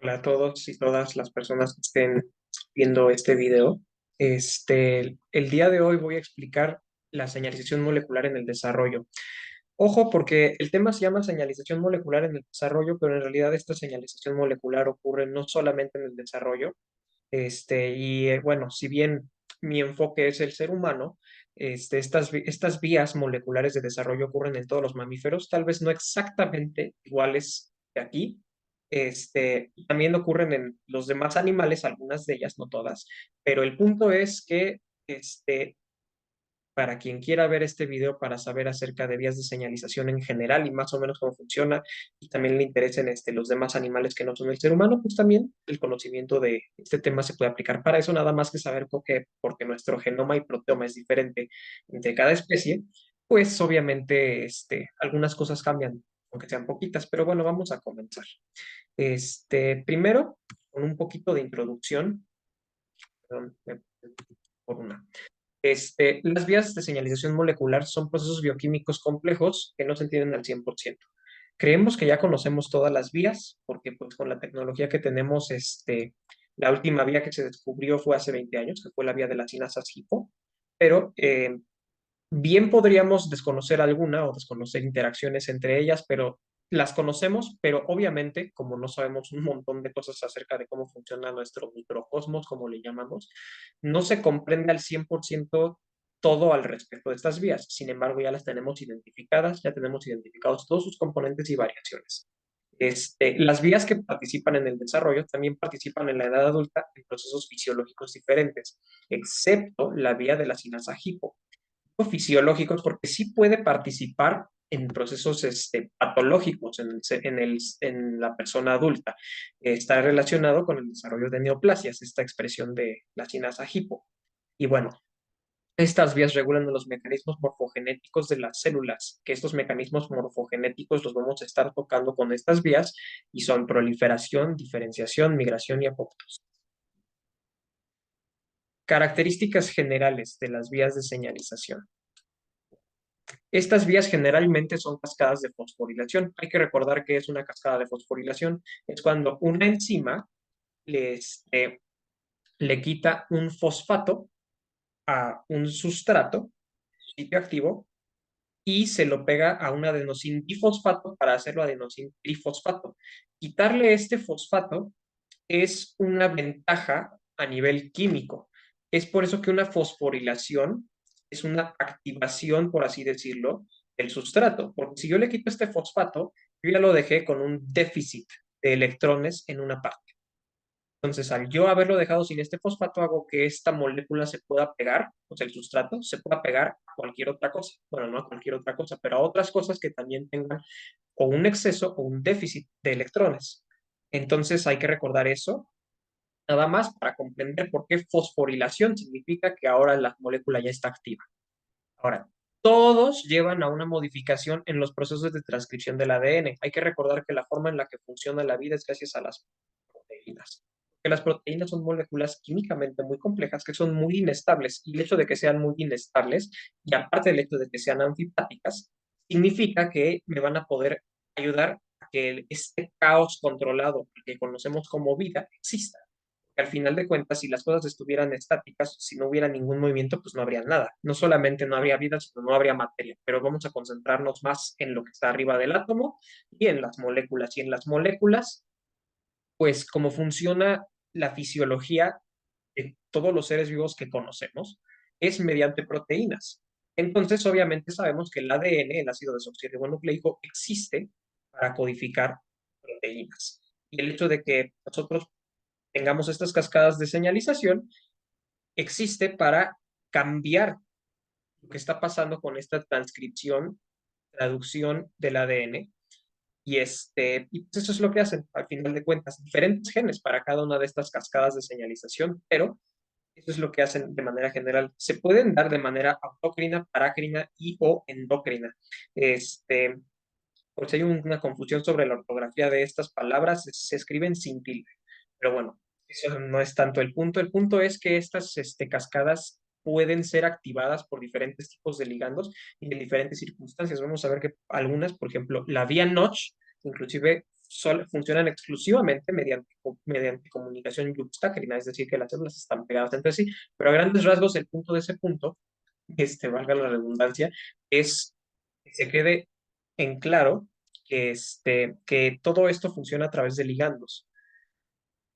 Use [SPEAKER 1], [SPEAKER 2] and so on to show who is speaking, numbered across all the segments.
[SPEAKER 1] Hola a todos y todas las personas que estén viendo este video. El día de hoy voy a explicar la señalización molecular en el desarrollo. Ojo, porque el tema se llama señalización molecular en el desarrollo, pero en realidad esta señalización molecular ocurre no solamente en el desarrollo. Bueno, si bien mi enfoque es el ser humano, estas vías moleculares de desarrollo ocurren en todos los mamíferos, tal vez no exactamente iguales que aquí. También ocurren en los demás animales, algunas de ellas, no todas, pero el punto es que para quien quiera ver este video para saber acerca de vías de señalización en general y más o menos cómo funciona, y también le interesen los demás animales que no son el ser humano, pues también el conocimiento de este tema se puede aplicar para eso, nada más que saber porque nuestro genoma y proteoma es diferente entre cada especie, pues obviamente algunas cosas cambian, aunque sean poquitas, pero bueno, vamos a comenzar. Primero, con un poquito de introducción, perdón, por una. Las vías de señalización molecular son procesos bioquímicos complejos que no se entienden al 100%. Creemos que ya conocemos todas las vías, porque pues con la tecnología que tenemos, la última vía que se descubrió fue hace 20 años, que fue la vía de las sinasas HIPO, pero bien podríamos desconocer alguna o desconocer interacciones entre ellas, pero las conocemos, pero obviamente, como no sabemos un montón de cosas acerca de cómo funciona nuestro microcosmos, como le llamamos, no se comprende al 100% todo al respecto de estas vías. Sin embargo, ya las tenemos identificadas, ya tenemos identificados todos sus componentes y variaciones. Las vías que participan en el desarrollo también participan en la edad adulta en procesos fisiológicos diferentes, excepto la vía de la sinasa HIPO fisiológicos porque sí puede participar en procesos patológicos en la persona adulta. Está relacionado con el desarrollo de neoplasias, esta expresión de la sinasa hipo. Y bueno, estas vías regulan los mecanismos morfogenéticos de las células, que estos mecanismos morfogenéticos los vamos a estar tocando con estas vías y son proliferación, diferenciación, migración y apoptosis. Características generales de las vías de señalización. Estas vías generalmente son cascadas de fosforilación. Hay que recordar que es una cascada de fosforilación. Es cuando una enzima le quita un fosfato a un sustrato, sitio activo, y se lo pega a un adenosin difosfato para hacerlo adenosin trifosfato. Quitarle este fosfato es una ventaja a nivel químico. Es por eso que una fosforilación es una activación, por así decirlo, del sustrato. Porque si yo le quito este fosfato, yo ya lo dejé con un déficit de electrones en una parte. Entonces, al yo haberlo dejado sin este fosfato, hago que esta molécula se pueda pegar, o sea, el sustrato se pueda pegar a cualquier otra cosa. Bueno, no a cualquier otra cosa, pero a otras cosas que también tengan o un exceso o un déficit de electrones. Entonces, hay que recordar eso nada más para comprender por qué fosforilación significa que ahora la molécula ya está activa. Ahora, todos llevan a una modificación en los procesos de transcripción del ADN. Hay que recordar que la forma en la que funciona la vida es gracias a las proteínas. Que las proteínas son moléculas químicamente muy complejas que son muy inestables y el hecho de que sean muy inestables y aparte del hecho de que sean anfipáticas significa que me van a poder ayudar a que este caos controlado que conocemos como vida exista que al final de cuentas, si las cosas estuvieran estáticas, si no hubiera ningún movimiento, pues no habría nada. No solamente no habría vida, sino no habría materia. Pero vamos a concentrarnos más en lo que está arriba del átomo y en las moléculas. Y en las moléculas, pues como funciona la fisiología de todos los seres vivos que conocemos, es mediante proteínas. Entonces, obviamente sabemos que el ADN, el ácido desoxirribonucleico, existe para codificar proteínas. Y el hecho de que nosotros tengamos estas cascadas de señalización, existe para cambiar lo que está pasando con esta transcripción, traducción del ADN. Y pues eso es lo que hacen, al final de cuentas, diferentes genes para cada una de estas cascadas de señalización, pero eso es lo que hacen de manera general. Se pueden dar de manera autócrina, parácrina y o endocrina. Este, por si hay una confusión sobre la ortografía de estas palabras, se escriben sin tilde. Pero bueno, eso no es tanto el punto. El punto es que estas cascadas pueden ser activadas por diferentes tipos de ligandos y en diferentes circunstancias. Vamos a ver que algunas, por ejemplo, la vía Notch, inclusive funcionan exclusivamente mediante comunicación yuxtacrina, es decir, que las células están pegadas entre sí, pero a grandes rasgos el punto de ese punto, valga la redundancia, es que se quede en claro que todo esto funciona a través de ligandos.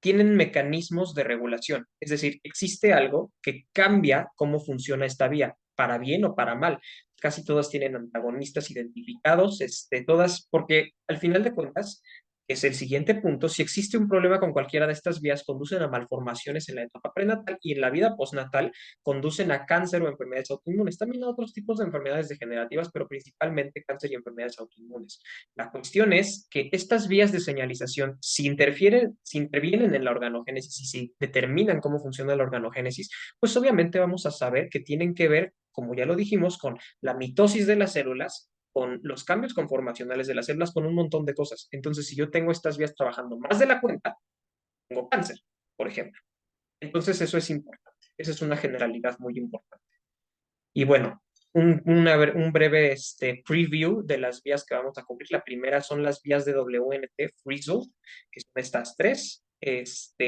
[SPEAKER 1] Tienen mecanismos de regulación, es decir, existe algo que cambia cómo funciona esta vía, para bien o para mal. Casi todas tienen antagonistas identificados, todas, porque al final de cuentas, es el siguiente punto, si existe un problema con cualquiera de estas vías, conducen a malformaciones en la etapa prenatal y en la vida postnatal conducen a cáncer o enfermedades autoinmunes, también a otros tipos de enfermedades degenerativas, pero principalmente cáncer y enfermedades autoinmunes. La cuestión es que estas vías de señalización, si intervienen en la organogénesis y si determinan cómo funciona la organogénesis, pues obviamente vamos a saber que tienen que ver, como ya lo dijimos, con la mitosis de las células, con los cambios conformacionales de las células, con un montón de cosas. Entonces, si yo tengo estas vías trabajando más de la cuenta, tengo cáncer, por ejemplo. Entonces, eso es importante. Esa es una generalidad muy importante. Y bueno, un breve preview de las vías que vamos a cubrir. La primera son las vías de WNT Frizzle, que son estas tres,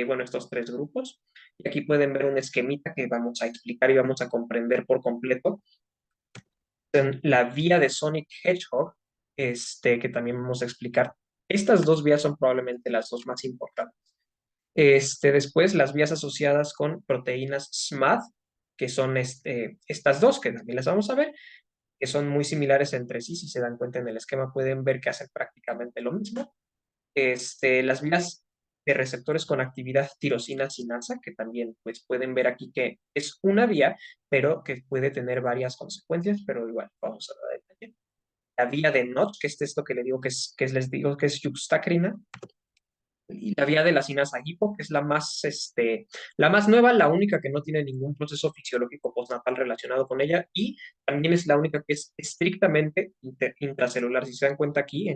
[SPEAKER 1] bueno, estos tres grupos. Y aquí pueden ver un esquemita que vamos a explicar y vamos a comprender por completo. En la vía de Sonic Hedgehog, que también vamos a explicar. Estas dos vías son probablemente las dos más importantes. Después, las vías asociadas con proteínas SMAD, que son estas dos, que también las vamos a ver, que son muy similares entre sí. Si se dan cuenta en el esquema, pueden ver que hacen prácticamente lo mismo. Las vías de receptores con actividad tirosina sinasa, que también pues, pueden ver aquí que es una vía, pero que puede tener varias consecuencias, pero igual vamos a ver detalle. La vía de Notch, que es esto que le digo les digo que es yuxtacrina, y la vía de la sinasa hipo, que es la más nueva, la única que no tiene ningún proceso fisiológico postnatal relacionado con ella, y también es la única que es estrictamente intracelular. Si se dan cuenta aquí,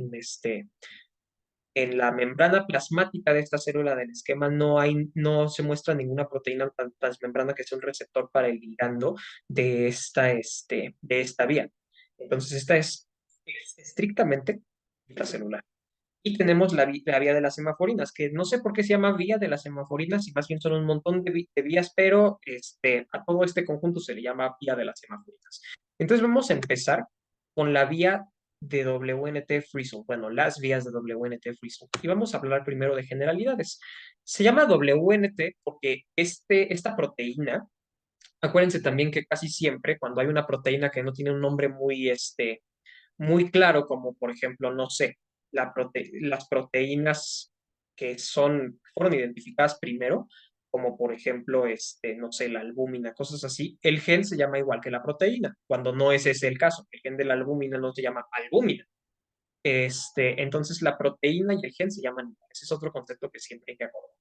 [SPEAKER 1] en la membrana plasmática de esta célula del esquema no se muestra ninguna proteína transmembrana que sea un receptor para el ligando de esta vía. Entonces, esta es estrictamente intracelular. Y tenemos la vía de las semaforinas, que no sé por qué se llama vía de las semaforinas, y más bien son un montón de vías, pero a todo este conjunto se le llama vía de las semaforinas. Entonces vamos a empezar con la vía de WNT Frizzle, bueno, las vías de WNT Frizzle. Y vamos a hablar primero de generalidades. Se llama WNT porque esta proteína, acuérdense también que casi siempre cuando hay una proteína que no tiene un nombre muy claro, como por ejemplo, no sé, las proteínas que fueron identificadas primero, como por ejemplo, no sé, la albúmina, cosas así, el gen se llama igual que la proteína, cuando no es ese el caso, el gen de la albúmina no se llama albúmina. Entonces la proteína y el gen se llaman igual. Ese es otro concepto que siempre hay que acordar.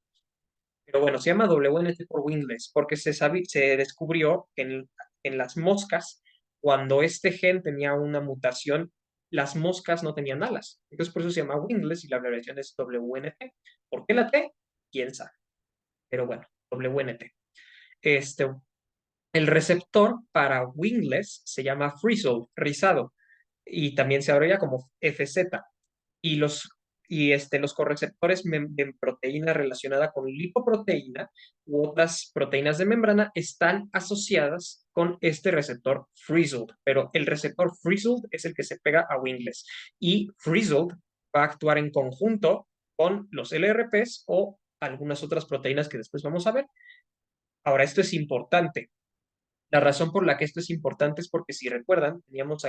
[SPEAKER 1] Pero bueno, se llama WNT por wingless, porque se descubrió que en las moscas, cuando este gen tenía una mutación, las moscas no tenían alas. Entonces por eso se llama wingless y la abreviación es WNT. ¿Por qué la T? ¿Quién sabe? Pero bueno, WNT. Este, el receptor para wingless se llama frizzled, rizado, y también se abrevia como FZ. Y los correceptores de proteína relacionada con lipoproteína u otras proteínas de membrana están asociadas con este receptor frizzled, pero el receptor frizzled es el que se pega a wingless y frizzled va a actuar en conjunto con los LRPs o algunas otras proteínas que después vamos a ver. Ahora, esto es importante. La razón por la que esto es importante es porque si recuerdan, vimos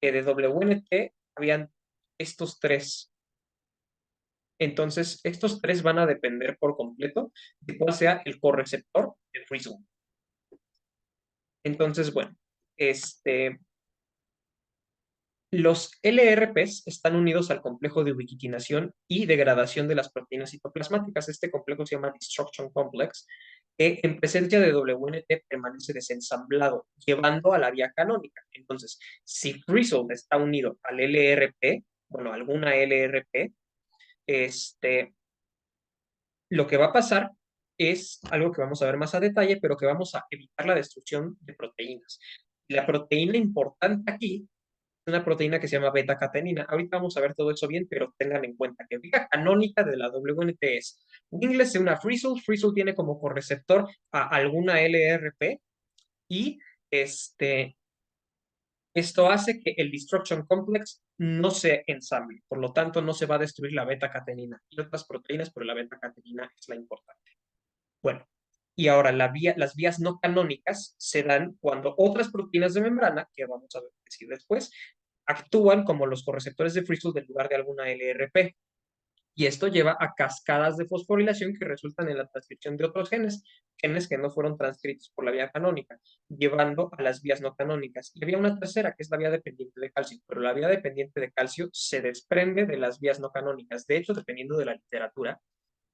[SPEAKER 1] que de WNT habían estos tres. Entonces, estos tres van a depender por completo de cuál sea el correceptor de Frizzle. Entonces, bueno, los LRPs están unidos al complejo de ubiquitinación y degradación de las proteínas citoplasmáticas. Este complejo se llama Destruction Complex, que en presencia de WNT permanece desensamblado, llevando a la vía canónica. Entonces, si Frizzle está unido al LRP, bueno, alguna LRP, lo que va a pasar es algo que vamos a ver más a detalle, pero que vamos a evitar la destrucción de proteínas. La proteína importante aquí una proteína que se llama beta-catenina. Ahorita vamos a ver todo eso bien, pero tengan en cuenta que vía canónica de la WNT es Winglet se une a Frizzle. Frizzle tiene como correceptor a alguna LRP y esto hace que el Destruction Complex no se ensamble, por lo tanto no se va a destruir la beta-catenina y otras proteínas, pero la beta-catenina es la importante. Bueno, y ahora las vías no canónicas se dan cuando otras proteínas de membrana, que vamos a decir después, actúan como los correceptores de Frizzle del lugar de alguna LRP. Y esto lleva a cascadas de fosforilación que resultan en la transcripción de otros genes, genes que no fueron transcritos por la vía canónica, llevando a las vías no canónicas. Y había una tercera, que es la vía dependiente de calcio, pero la vía dependiente de calcio se desprende de las vías no canónicas. De hecho, dependiendo de la literatura,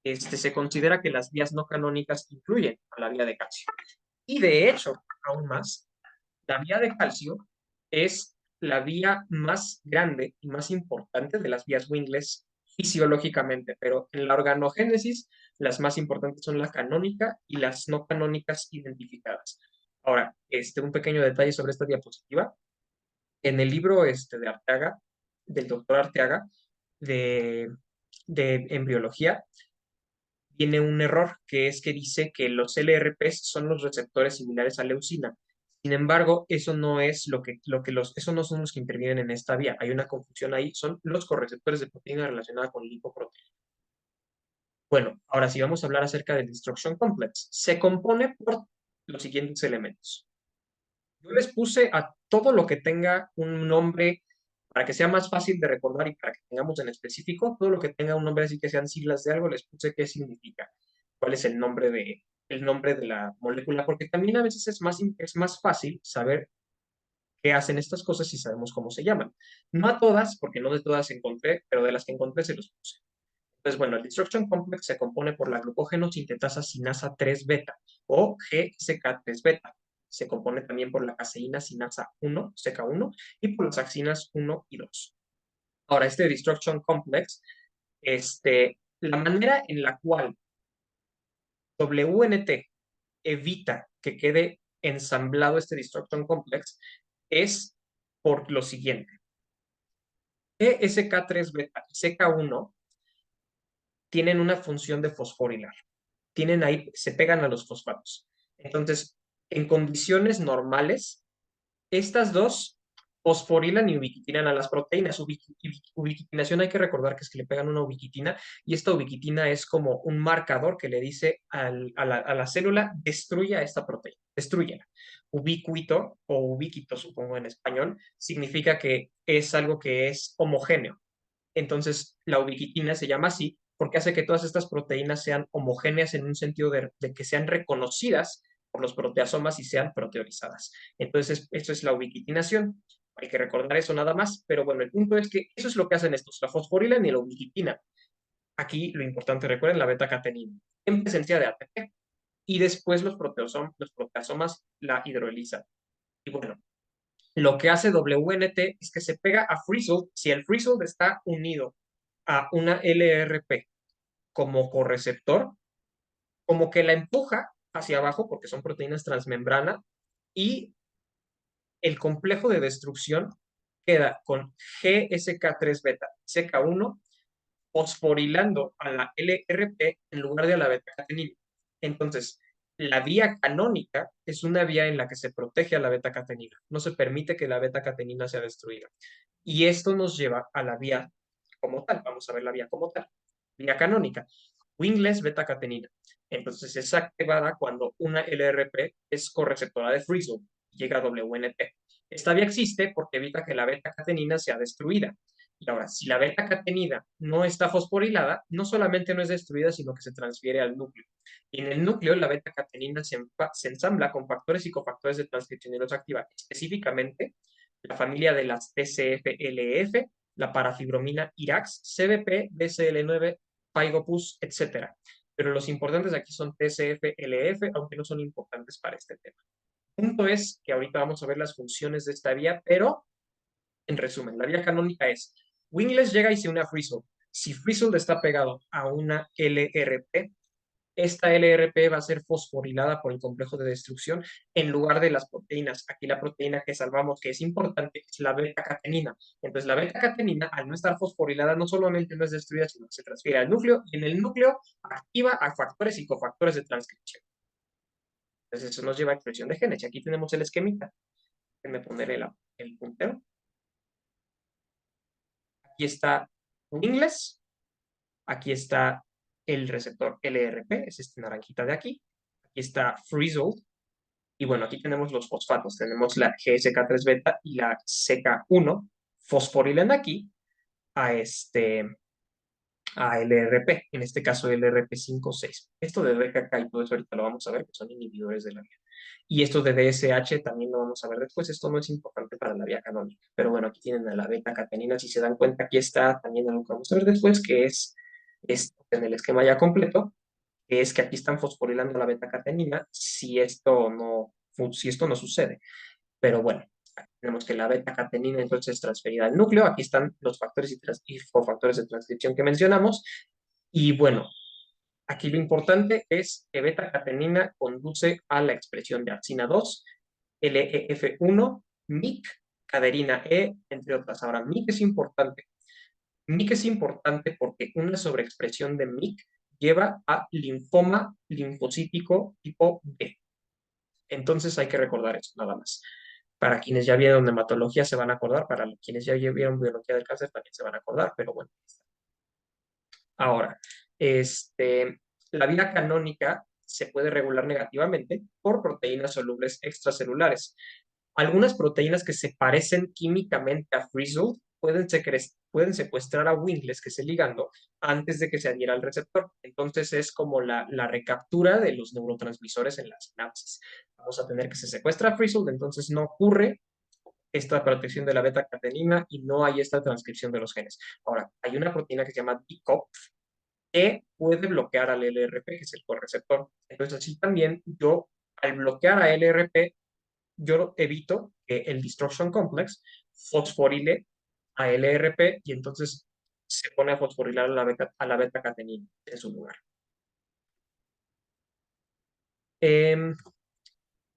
[SPEAKER 1] se considera que las vías no canónicas incluyen a la vía de calcio. Y de hecho, aún más, la vía de calcio es la vía más grande y más importante de las vías Wingless fisiológicamente, pero en la organogénesis las más importantes son la canónica y las no canónicas identificadas. Ahora, un pequeño detalle sobre esta diapositiva. En el libro de Arteaga, del doctor Arteaga, de, de embriología, tiene un error, que es que dice que los LRPs son los receptores similares a leucina. Sin embargo, eso no es eso no son los que intervienen en esta vía. Hay una confusión ahí, son los correceptores de proteína relacionada con lipoproteína. Bueno, ahora sí vamos a hablar acerca del Destruction Complex. Se compone por los siguientes elementos. Yo les puse a todo lo que tenga un nombre para que sea más fácil de recordar y para que tengamos en específico, todo lo que tenga un nombre así que sean siglas de algo, les puse qué significa, cuál es el nombre de la molécula, porque también a veces es más fácil saber qué hacen estas cosas si sabemos cómo se llaman. No a todas, porque no de todas encontré, pero de las que encontré se los puse. Entonces, bueno, el Destruction Complex se compone por la glucógeno sintetasa sinasa 3 beta o GSK3 beta. Se compone también por la caseína sinasa 1, CK1, y por las axinas 1 y 2. Ahora, este Destruction Complex, la manera en la cual WNT evita que quede ensamblado este Destruction Complex es por lo siguiente. GSK3 beta y CK1 tienen una función de fosforilar. Tienen ahí, se pegan a los fosfatos. Entonces, en condiciones normales, estas dos fosforilan y ubiquitinan a las proteínas. Ubiquitinación hay que recordar que es que le pegan una ubiquitina y esta ubiquitina es como un marcador que le dice a la célula, destruya esta proteína, destruyela. Ubiquito o ubiquito, supongo en español, significa que es algo que es homogéneo. Entonces, la ubiquitina se llama así porque hace que todas estas proteínas sean homogéneas en un sentido de que sean reconocidas por los proteasomas y sean proteolizadas. Entonces, esto es la ubiquitinación. Hay que recordar eso nada más, pero bueno, el punto es que eso es lo que hacen estos, la fosforilan y la ubiquitina. Aquí lo importante, recuerden, la beta-catenina, en presencia de ATP. Y después los proteasomas la hidrolizan. Y bueno, lo que hace WNT es que se pega a Frizzle. Si el Frizzle está unido a una LRP como correceptor, como que la empuja hacia abajo porque son proteínas transmembrana y el complejo de destrucción queda con GSK3 beta, CK1 fosforilando a la LRP en lugar de a la beta-catenina. Entonces, la vía canónica es una vía en la que se protege a la beta-catenina. No se permite que la beta-catenina sea destruida. Y esto nos lleva a la vía como tal. Vamos a ver la vía como tal. Vía canónica. Wingless beta-catenina. Entonces es activada cuando una LRP es correceptora de Frizzle y llega a WNT. Esta vía existe porque evita que la beta-catenina sea destruida. Y ahora, si la beta-catenina no está fosforilada, no solamente no es destruida, sino que se transfiere al núcleo. Y en el núcleo, la beta-catenina se ensambla con factores y cofactores de transcripción y los activa, específicamente la familia de las TCF-LF, la parafibromina IRAX, CBP, BCL9, PAIGOPUS, etc. Pero los importantes aquí son TCF-LF, aunque no son importantes para este tema. El punto es que ahorita vamos a ver las funciones de esta vía, pero en resumen, la vía canónica es Wingless llega y se une a Frizzle. Si Frizzle está pegado a una LRP, esta LRP va a ser fosforilada por el complejo de destrucción en lugar de las proteínas. Aquí la proteína que salvamos, que es importante, es la beta-catenina. Entonces, la beta-catenina, al no estar fosforilada, no solamente no es destruida, sino que se transfiere al núcleo y en el núcleo activa a factores y cofactores de transcripción. Entonces, eso nos lleva a expresión de genes. Y aquí tenemos el esquemita. Déjenme poner el puntero. Aquí está un inglés. Aquí está el receptor LRP, es este naranjita de aquí. Aquí está Frizzled. Y bueno, aquí tenemos los fosfatos. Tenemos la GSK3 beta y la CK1 fosforilan aquí a a LRP, en este caso LRP56. Esto de DKK y todo eso ahorita lo vamos a ver, que son inhibidores de la vía. Y esto de DSH también lo vamos a ver después. Esto no es importante para la vía canónica. Pero bueno, aquí tienen a la beta-catenina. Si se dan cuenta, aquí está también algo que vamos a ver después, que es esto en el esquema ya completo, que es que aquí están fosforilando la beta-catenina si esto no sucede. Pero bueno, aquí tenemos que la beta-catenina entonces es transferida al núcleo. Aquí están los factores y cofactores de transcripción que mencionamos. Y bueno, aquí lo importante es que beta-catenina conduce a la expresión de arcina 2, LEF1, MIC, caderina E, entre otras. Ahora, MIC es importante. MIC es importante porque una sobreexpresión de MIC lleva a linfoma linfocítico tipo B. Entonces hay que recordar eso, nada más. Para quienes ya vieron hematología se van a acordar, para quienes ya vieron biología del cáncer también se van a acordar, pero bueno. Ahora, la vía canónica se puede regular negativamente por proteínas solubles extracelulares. Algunas proteínas que se parecen químicamente a Frizzled pueden secuestrar a Wingles, que es el ligando, antes de que se adhiera al receptor. Entonces es como la recaptura de los neurotransmisores en las sinapsis. Vamos a tener que se secuestra a Frizzled, entonces no ocurre esta protección de la beta-catenina y no hay esta transcripción de los genes. Ahora, hay una proteína que se llama DCOP que puede bloquear al LRP, que es el correceptor. Entonces, así también yo, al bloquear a LRP, yo evito que el Destruction Complex fosforile a LRP y entonces se pone a fosforilar a la beta-catenina en su lugar.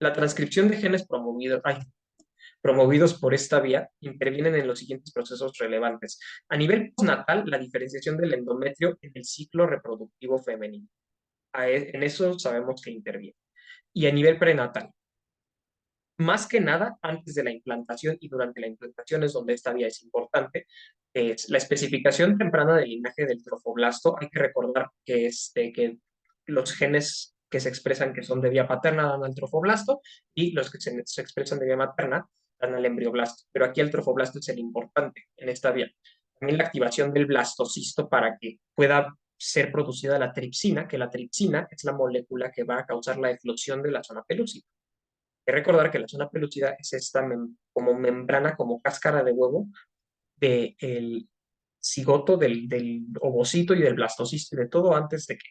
[SPEAKER 1] La transcripción de genes promovidos por esta vía intervienen en los siguientes procesos relevantes. A nivel postnatal, la diferenciación del endometrio en el ciclo reproductivo femenino. En eso sabemos que interviene. Y a nivel prenatal, más que nada antes de la implantación y durante la implantación es donde esta vía es importante, es la especificación temprana del linaje del trofoblasto. Hay que recordar que los genes que se expresan que son de vía paterna dan al trofoblasto y los que se expresan de vía materna dan al embrioblasto. Pero aquí el trofoblasto es el importante en esta vía. También la activación del blastocisto para que pueda ser producida la tripsina, que la tripsina es la molécula que va a causar la eclosión de la zona pelúcida. Hay que recordar que la zona pelúcida es esta como membrana, como cáscara de huevo del cigoto, del ovocito y del blastocisto y de todo antes de que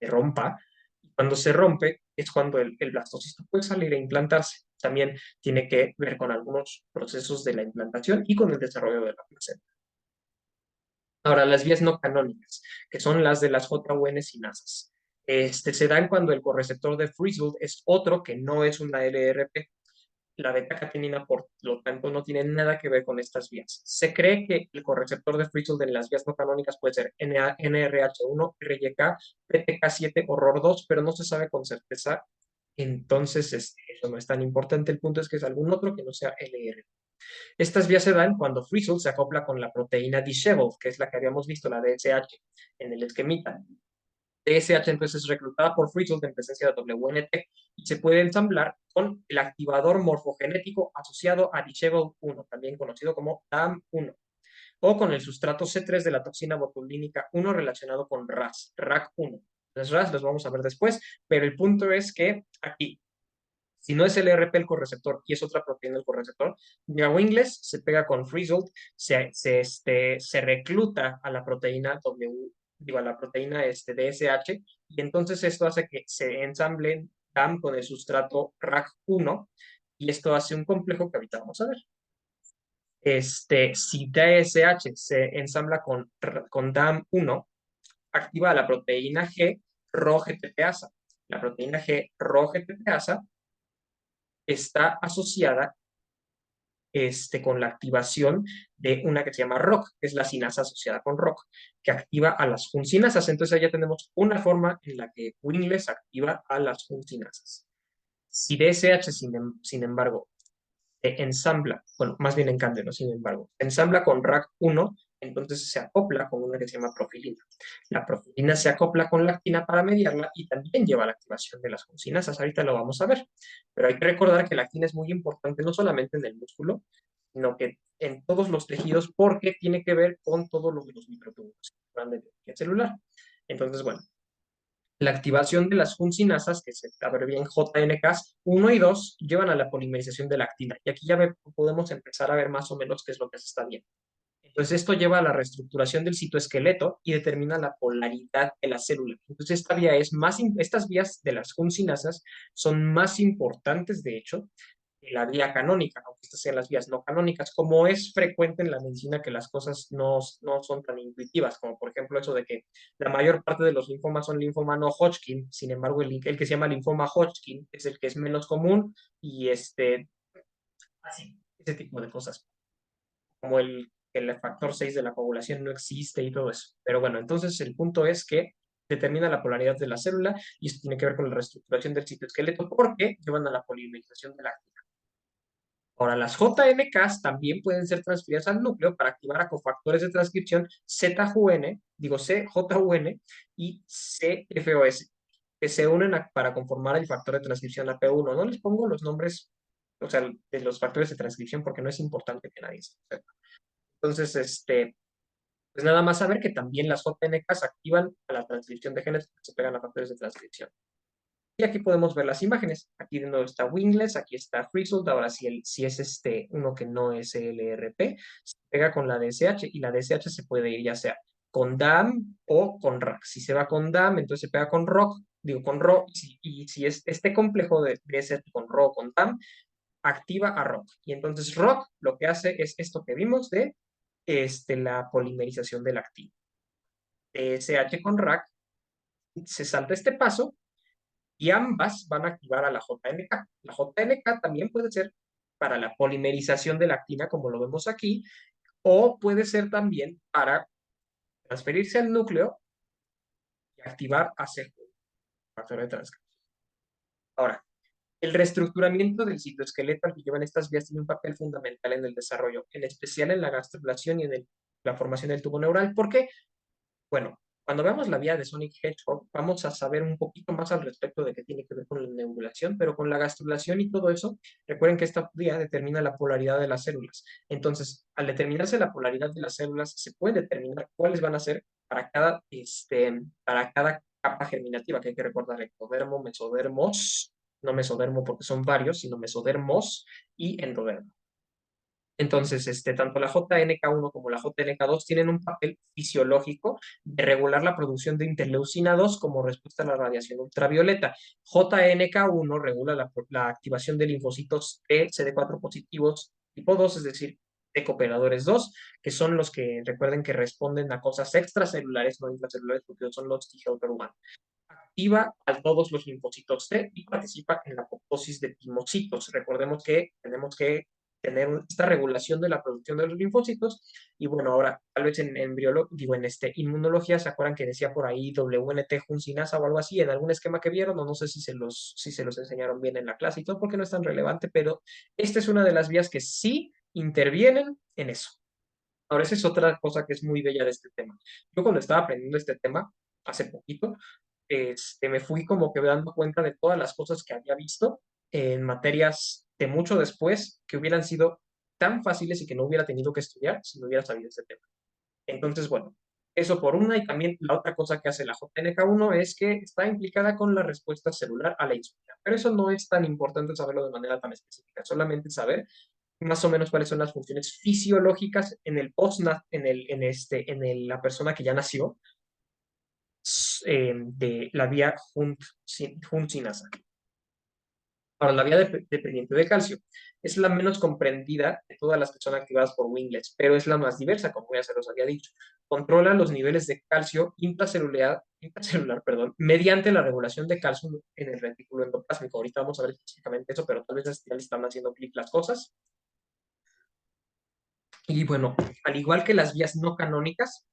[SPEAKER 1] se rompa. Y cuando se rompe es cuando el blastocisto puede salir e implantarse. También tiene que ver con algunos procesos de la implantación y con el desarrollo de la placenta. Ahora, las vías no canónicas, que son las de las JUN sinasas. Se dan cuando el correceptor de Frizzled es otro que no es una LRP. La beta-catenina, por lo tanto, no tiene nada que ver con estas vías. Se cree que el correceptor de Frizzled en las vías no canónicas puede ser NRH1, RYK, PTK7 o ROR2, pero no se sabe con certeza. Entonces, eso no es tan importante. El punto es que es algún otro que no sea LR. Estas vías se dan cuando Frizzled se acopla con la proteína Disheveled, que es la que habíamos visto, la DSH, en el esquemita. DSH entonces es reclutada por Frizzled en presencia de WNT y se puede ensamblar con el activador morfogenético asociado a Disheveled-1, también conocido como DAM1, o con el sustrato C3 de la toxina botulínica 1 relacionado con RAS, RAC1. Los RAS los vamos a ver después, pero el punto es que aquí, si no es el RP el correceptor y es otra proteína el correceptor, llega Wingles, se pega con Frizzled, se recluta a la proteína a la proteína DSH, y entonces esto hace que se ensamblen DAM con el sustrato RAC1, y esto hace un complejo que ahorita vamos a ver. Si DSH se ensambla con DAM1, activa la proteína G ROGTPasa. La proteína G ROGTPasa está asociada con la activación de una que se llama ROC, que es la sinasa asociada con ROC, que activa a las funcinasas. Entonces, ahí ya tenemos una forma en la que Wingles activa a las funcinasas. Si DSH, sin embargo, ensambla, bueno, más bien encante, no sin embargo, ensambla con RAC1, entonces se acopla con una que se llama profilina. La profilina se acopla con la actina para mediarla y también lleva a la activación de las funcinasas. Ahorita lo vamos a ver. Pero hay que recordar que la actina es muy importante no solamente en el músculo, sino que en todos los tejidos porque tiene que ver con todos los microtúbulos de celular. Entonces, bueno, la activación de las funcinasas, que se abrevian JNKs 1 y 2, llevan a la polimerización de la actina. Y aquí ya podemos empezar a ver más o menos qué es lo que se está viendo. Entonces, esto lleva a la reestructuración del citoesqueleto y determina la polaridad de la célula. Entonces, estas vías de las funcinasas son más importantes, de hecho, que la vía canónica, aunque estas sean las vías no canónicas, como es frecuente en la medicina que las cosas no son tan intuitivas, como por ejemplo eso de que la mayor parte de los linfomas son linfoma no Hodgkin, sin embargo, el que se llama linfoma Hodgkin es el que es menos común y así, ese tipo de cosas como que el factor 6 de la coagulación no existe y todo eso. Pero bueno, entonces el punto es que determina la polaridad de la célula y esto tiene que ver con la reestructuración del citoesqueleto porque llevan a la polimerización de la actina. Ahora, las JNKs también pueden ser transferidas al núcleo para activar a cofactores de transcripción ZJUN, digo CJUN y CFOS, que se unen para conformar el factor de transcripción AP1. No les pongo los nombres, o sea, de los factores de transcripción porque no es importante que nadie sepa. Entonces, pues nada más saber que también las JNKs activan a la transcripción de genes que se pegan a factores de transcripción. Y aquí podemos ver las imágenes. Aquí de nuevo está Wingless, aquí está Frizzled. Ahora, si es uno que no es LRP, se pega con la DSH y la DSH se puede ir ya sea con DAM o con RAC. Si se va con DAM, entonces se pega con ROC, digo con RO, y si es este complejo de DSH con RO o con DAM, activa a ROC. Y entonces ROC lo que hace es esto que vimos de la polimerización del activo. DSH con RAC se salta este paso y ambas van a activar a la JNK. La JNK también puede ser para la polimerización de la actina, como lo vemos aquí, o puede ser también para transferirse al núcleo y activar a CJ, factor de transcripción. Ahora, el reestructuramiento del citoesqueleto al que llevan estas vías tiene un papel fundamental en el desarrollo, en especial en la gastrulación y en la formación del tubo neural. ¿Por qué? Bueno, cuando veamos la vía de Sonic Hedgehog, vamos a saber un poquito más al respecto de qué tiene que ver con la neurulación, pero con la gastrulación y todo eso, recuerden que esta vía determina la polaridad de las células. Entonces, al determinarse la polaridad de las células, se puede determinar cuáles van a ser para cada capa germinativa, que hay que recordar ectodermo, mesodermos, no mesodermo porque son varios, sino mesodermos y endodermo. Entonces, tanto la JNK1 como la JNK2 tienen un papel fisiológico de regular la producción de interleucina 2 como respuesta a la radiación ultravioleta. JNK1 regula la activación de linfocitos T, CD4 positivos tipo 2, es decir, T cooperadores 2, que son los que, recuerden que responden a cosas extracelulares, no intracelulares, porque son los T helper 1. Activa a todos los linfocitos T y participa en la apoptosis de timocitos. Recordemos que tenemos que tener esta regulación de la producción de los linfocitos. Y bueno, ahora, tal vez en inmunología, ¿se acuerdan que decía por ahí WNT juncinasa o algo así en algún esquema que vieron? O no sé si se los enseñaron bien en la clase y todo, porque no es tan relevante, pero esta es una de las vías que sí intervienen en eso. Ahora, esa es otra cosa que es muy bella de este tema. Yo cuando estaba aprendiendo este tema, hace poquito, me fui como que dando cuenta de todas las cosas que había visto en materias de mucho después que hubieran sido tan fáciles y que no hubiera tenido que estudiar si no hubiera sabido este tema. Entonces, bueno, eso por una y también la otra cosa que hace la JNK1 es que está implicada con la respuesta celular a la insulina. Pero eso no es tan importante saberlo de manera tan específica, solamente saber más o menos cuáles son las funciones fisiológicas en el la persona que ya nació de la vía Hunt-Sinasa. Para la vía dependiente de calcio. Es la menos comprendida de todas las que son activadas por Wingless, pero es la más diversa, como ya se los había dicho. Controla los niveles de calcio perdón, mediante la regulación de calcio en el retículo endoplásmico. Ahorita vamos a ver específicamente eso, pero tal vez ya le están haciendo clic las cosas. Y bueno, al igual que las vías no canónicas,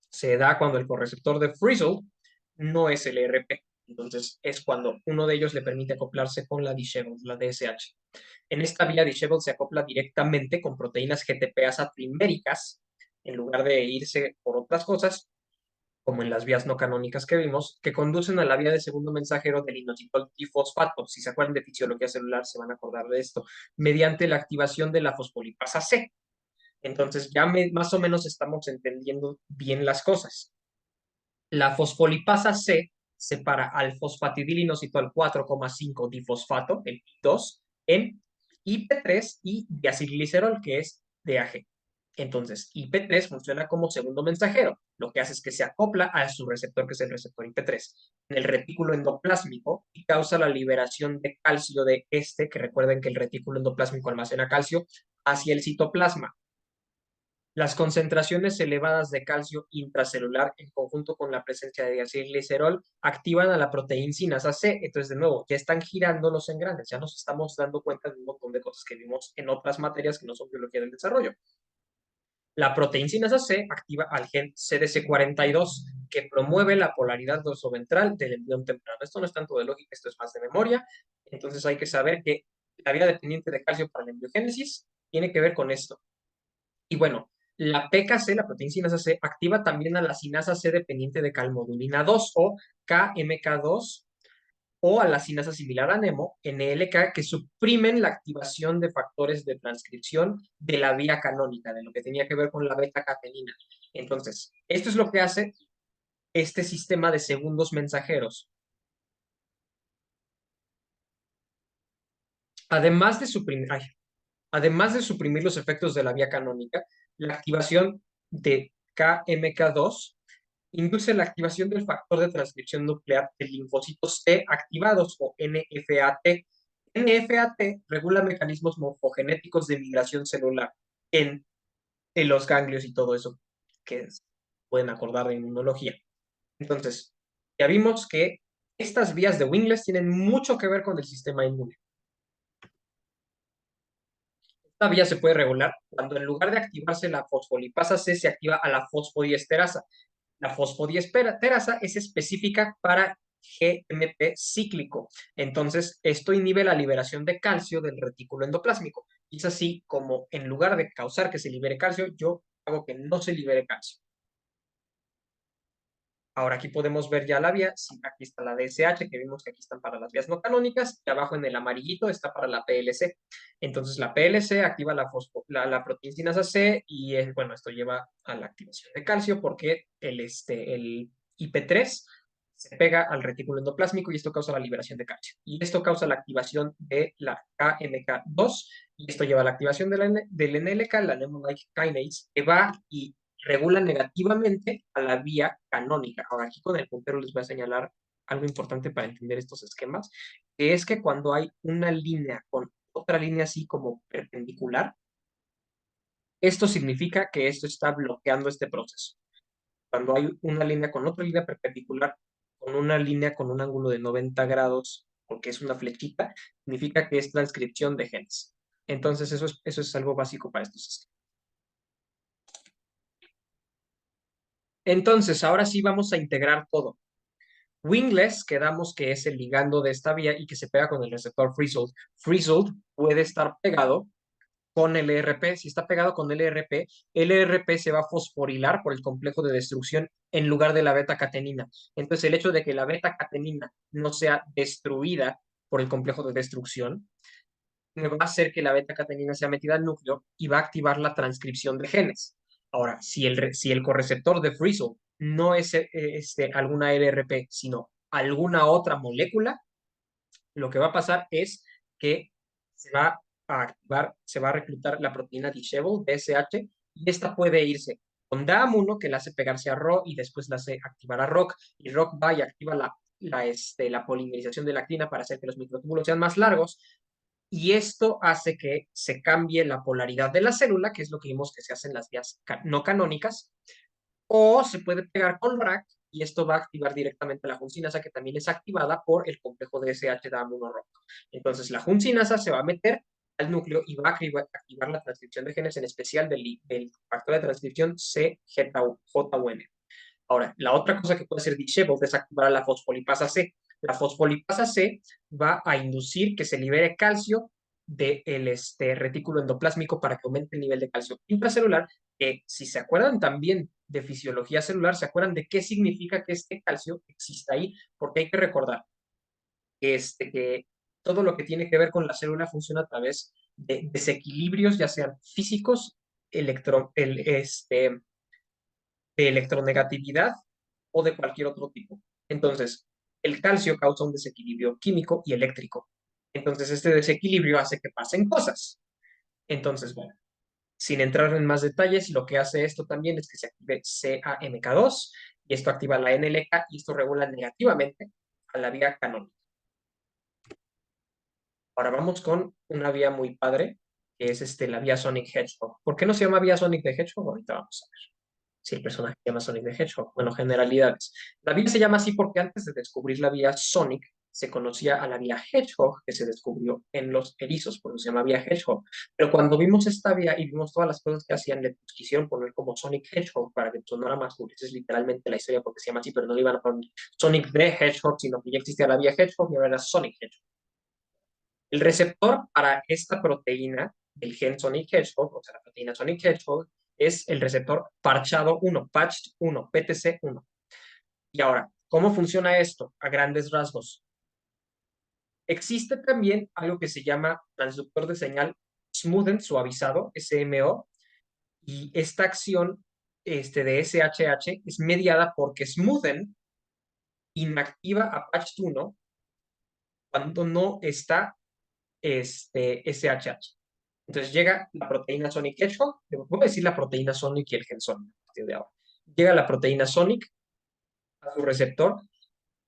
[SPEAKER 1] se da cuando el correceptor de Frizzle no es el ERP. Entonces es cuando uno de ellos le permite acoplarse con la Disheveled, la DSH. En esta vía, Disheveled se acopla directamente con proteínas GTPasa triméricas, en lugar de irse por otras cosas, como en las vías no canónicas que vimos, que conducen a la vía de segundo mensajero del inositol difosfato. Si se acuerdan de fisiología celular, se van a acordar de esto, mediante la activación de la fosfolipasa C. Entonces, ya más o menos estamos entendiendo bien las cosas. La fosfolipasa C separa al fosfatidilinositol 4,5 difosfato, el I2, en IP3 y diacilglicerol, que es DAG. Entonces, IP3 funciona como segundo mensajero. Lo que hace es que se acopla a su receptor, que es el receptor IP3, en el retículo endoplásmico y causa la liberación de calcio de este, que recuerden que el retículo endoplásmico almacena calcio, hacia el citoplasma. Las concentraciones elevadas de calcio intracelular en conjunto con la presencia de diacilglicerol activan a la proteína sinasa C. Entonces, de nuevo, ya están girando los engranes, ya nos estamos dando cuenta de un montón de cosas que vimos en otras materias que no son biología del desarrollo. La proteína sinasa C activa al gen CDC42, que promueve la polaridad dorsoventral del embrión temprano. Esto no es tanto de lógica, esto es más de memoria. Entonces hay que saber que la vía dependiente de calcio para la embriogénesis tiene que ver con esto. Y bueno, la PKC, la proteína sinasa C, activa también a la sinasa C dependiente de calmodulina 2 o KMK2 o a la sinasa similar a NEMO, NLK, que suprimen la activación de factores de transcripción de la vía canónica, de lo que tenía que ver con la beta-catenina. Entonces, esto es lo que hace este sistema de segundos mensajeros. Además de suprimir, además de suprimir los efectos de la vía canónica, la activación de KMK2 induce la activación del factor de transcripción nuclear de linfocitos T activados o NFAT. NFAT regula mecanismos morfogenéticos de migración celular en los ganglios y todo eso que pueden acordar de inmunología. Entonces, ya vimos que estas vías de Wingless tienen mucho que ver con el sistema inmune. Esta vía se puede regular cuando en lugar de activarse la fosfolipasa C se activa a la fosfodiesterasa. La fosfodiesterasa es específica para GMP cíclico. Entonces, esto inhibe la liberación de calcio del retículo endoplásmico. Y es así como, en lugar de causar que se libere calcio, yo hago que no se libere calcio. Ahora aquí podemos ver ya la vía. Sí, aquí está la DSH, que vimos que aquí están para las vías no canónicas. Y abajo en el amarillito está para la PLC. Entonces, la PLC activa la proteína sinasa C y, bueno, esto lleva a la activación de calcio porque el IP3 se pega al retículo endoplásmico y esto causa la liberación de calcio. Y esto causa la activación de la KMK2 y esto lleva a la activación del NLK, la Nemo-like kinase, que va y regula negativamente a la vía canónica. Ahora aquí con el puntero les voy a señalar algo importante para entender estos esquemas, que es que cuando hay una línea con otra línea así como perpendicular, esto significa que esto está bloqueando este proceso. Cuando hay una línea con otra línea perpendicular, con una línea con un ángulo de 90 grados, porque es una flechita, significa que es transcripción de genes. Entonces eso es algo básico para estos esquemas. Entonces, ahora sí vamos a integrar todo. Wingless, quedamos que es el ligando de esta vía y que se pega con el receptor Frizzled. Frizzled puede estar pegado con el ERP. Si está pegado con el ERP se va a fosforilar por el complejo de destrucción en lugar de la beta-catenina. Entonces, el hecho de que la beta-catenina no sea destruida por el complejo de destrucción va a hacer que la beta-catenina sea metida al núcleo y va a activar la transcripción de genes. Ahora, si el correceptor de Frizzle no es alguna LRP, sino alguna otra molécula, lo que va a pasar es que se va a activar, se va a reclutar la proteína Disheveled, DSH, y esta puede irse con DAM1, que la hace pegarse a RO y después la hace activar a ROC, y ROC va y activa la la polimerización de la actina para hacer que los microtúbulos sean más largos, y esto hace que se cambie la polaridad de la célula, que es lo que vimos que se hace en las vías no canónicas, o se puede pegar con RAC, y esto va a activar directamente la juncinasa, que también es activada por el complejo DSH DAM1-ROC. Entonces, la juncinasa se va a meter al núcleo y va a activar la transcripción de genes, en especial del factor de transcripción CJUN. Ahora, la otra cosa que puede hacer Dishevold es activar la fosfolipasa C. La fosfolipasa C va a inducir que se libere calcio del retículo endoplásmico para que aumente el nivel de calcio intracelular, que si se acuerdan también de fisiología celular, se acuerdan de qué significa que este calcio exista ahí, porque hay que recordar que todo lo que tiene que ver con la célula funciona a través de desequilibrios, ya sean físicos, de electronegatividad o de cualquier otro tipo. Entonces, el calcio causa un desequilibrio químico y eléctrico. Entonces, este desequilibrio hace que pasen cosas. Entonces, bueno, sin entrar en más detalles, lo que hace esto también es que se active CAMK2 y esto activa la NLK y esto regula negativamente a la vía canónica. Ahora vamos con una vía muy padre, que es la vía Sonic Hedgehog. ¿Por qué no se llama vía Sonic de Hedgehog? Ahorita vamos a ver si el personaje se llama Sonic the Hedgehog. Bueno, generalidades. La vía se llama así porque antes de descubrir la vía Sonic, se conocía a la vía Hedgehog, que se descubrió en los erizos, por eso se llama vía Hedgehog. Pero cuando vimos esta vía y vimos todas las cosas que hacían, le quisieron poner como Sonic Hedgehog para que sonara más cool. Esa es literalmente la historia porque se llama así, pero no le iban a poner Sonic the Hedgehog, sino que ya existía la vía Hedgehog y ahora era Sonic Hedgehog. El receptor para esta proteína del gen Sonic Hedgehog, o sea, la proteína Sonic Hedgehog, es el receptor parchado 1, patched 1, PTC1. Y ahora, ¿cómo funciona esto a grandes rasgos? Existe también algo que se llama transductor de señal smoothened, suavizado, SMO, y esta acción de SHH es mediada porque smoothen inactiva a patched 1 cuando no está SHH. Entonces llega la proteína Sonic Hedgehog, voy a decir la proteína Sonic y el gen Sonic a partir de ahora. Llega la proteína Sonic a su receptor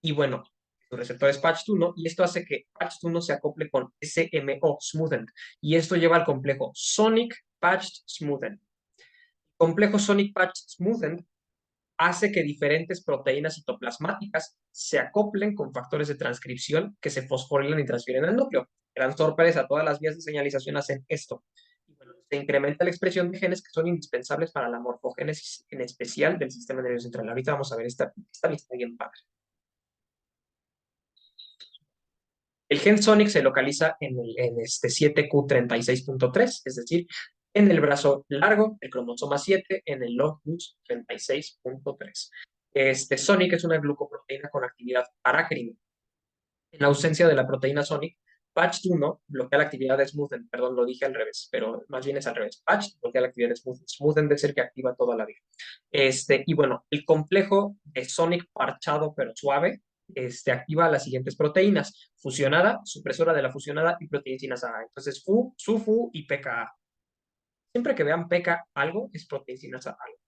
[SPEAKER 1] y bueno, su receptor es Patch1 y esto hace que Patch1 se acople con SMO, Smoothen, y esto lleva al complejo Sonic Patched Smoothen. El complejo Sonic Patched Smoothen hace que diferentes proteínas citoplasmáticas se acoplen con factores de transcripción que se fosforilan y transfieren al núcleo. Gran sorpresa, todas las vías de señalización hacen esto. Y bueno, se incrementa la expresión de genes que son indispensables para la morfogénesis, en especial del sistema nervioso central. Ahorita vamos a ver esta lista bien padre. El gen Sonic se localiza en este 7q36.3, es decir, en el brazo largo, el cromosoma 7, en el locus 36.3. Sonic es una glucoproteína con actividad parácrina. En ausencia de la proteína Sonic, PATCH1 bloquea la actividad de Smoothen. Perdón, lo dije al revés, pero más bien es al revés. PATCH bloquea la actividad de Smoothen. Smoothen debe ser que activa toda la vida. Y bueno, el complejo de Sonic parchado pero suave activa las siguientes proteínas: fusionada, supresora de la fusionada y proteína A. Entonces, FU, SUFU y PKA. Siempre que vean PK algo, es proteína A algo.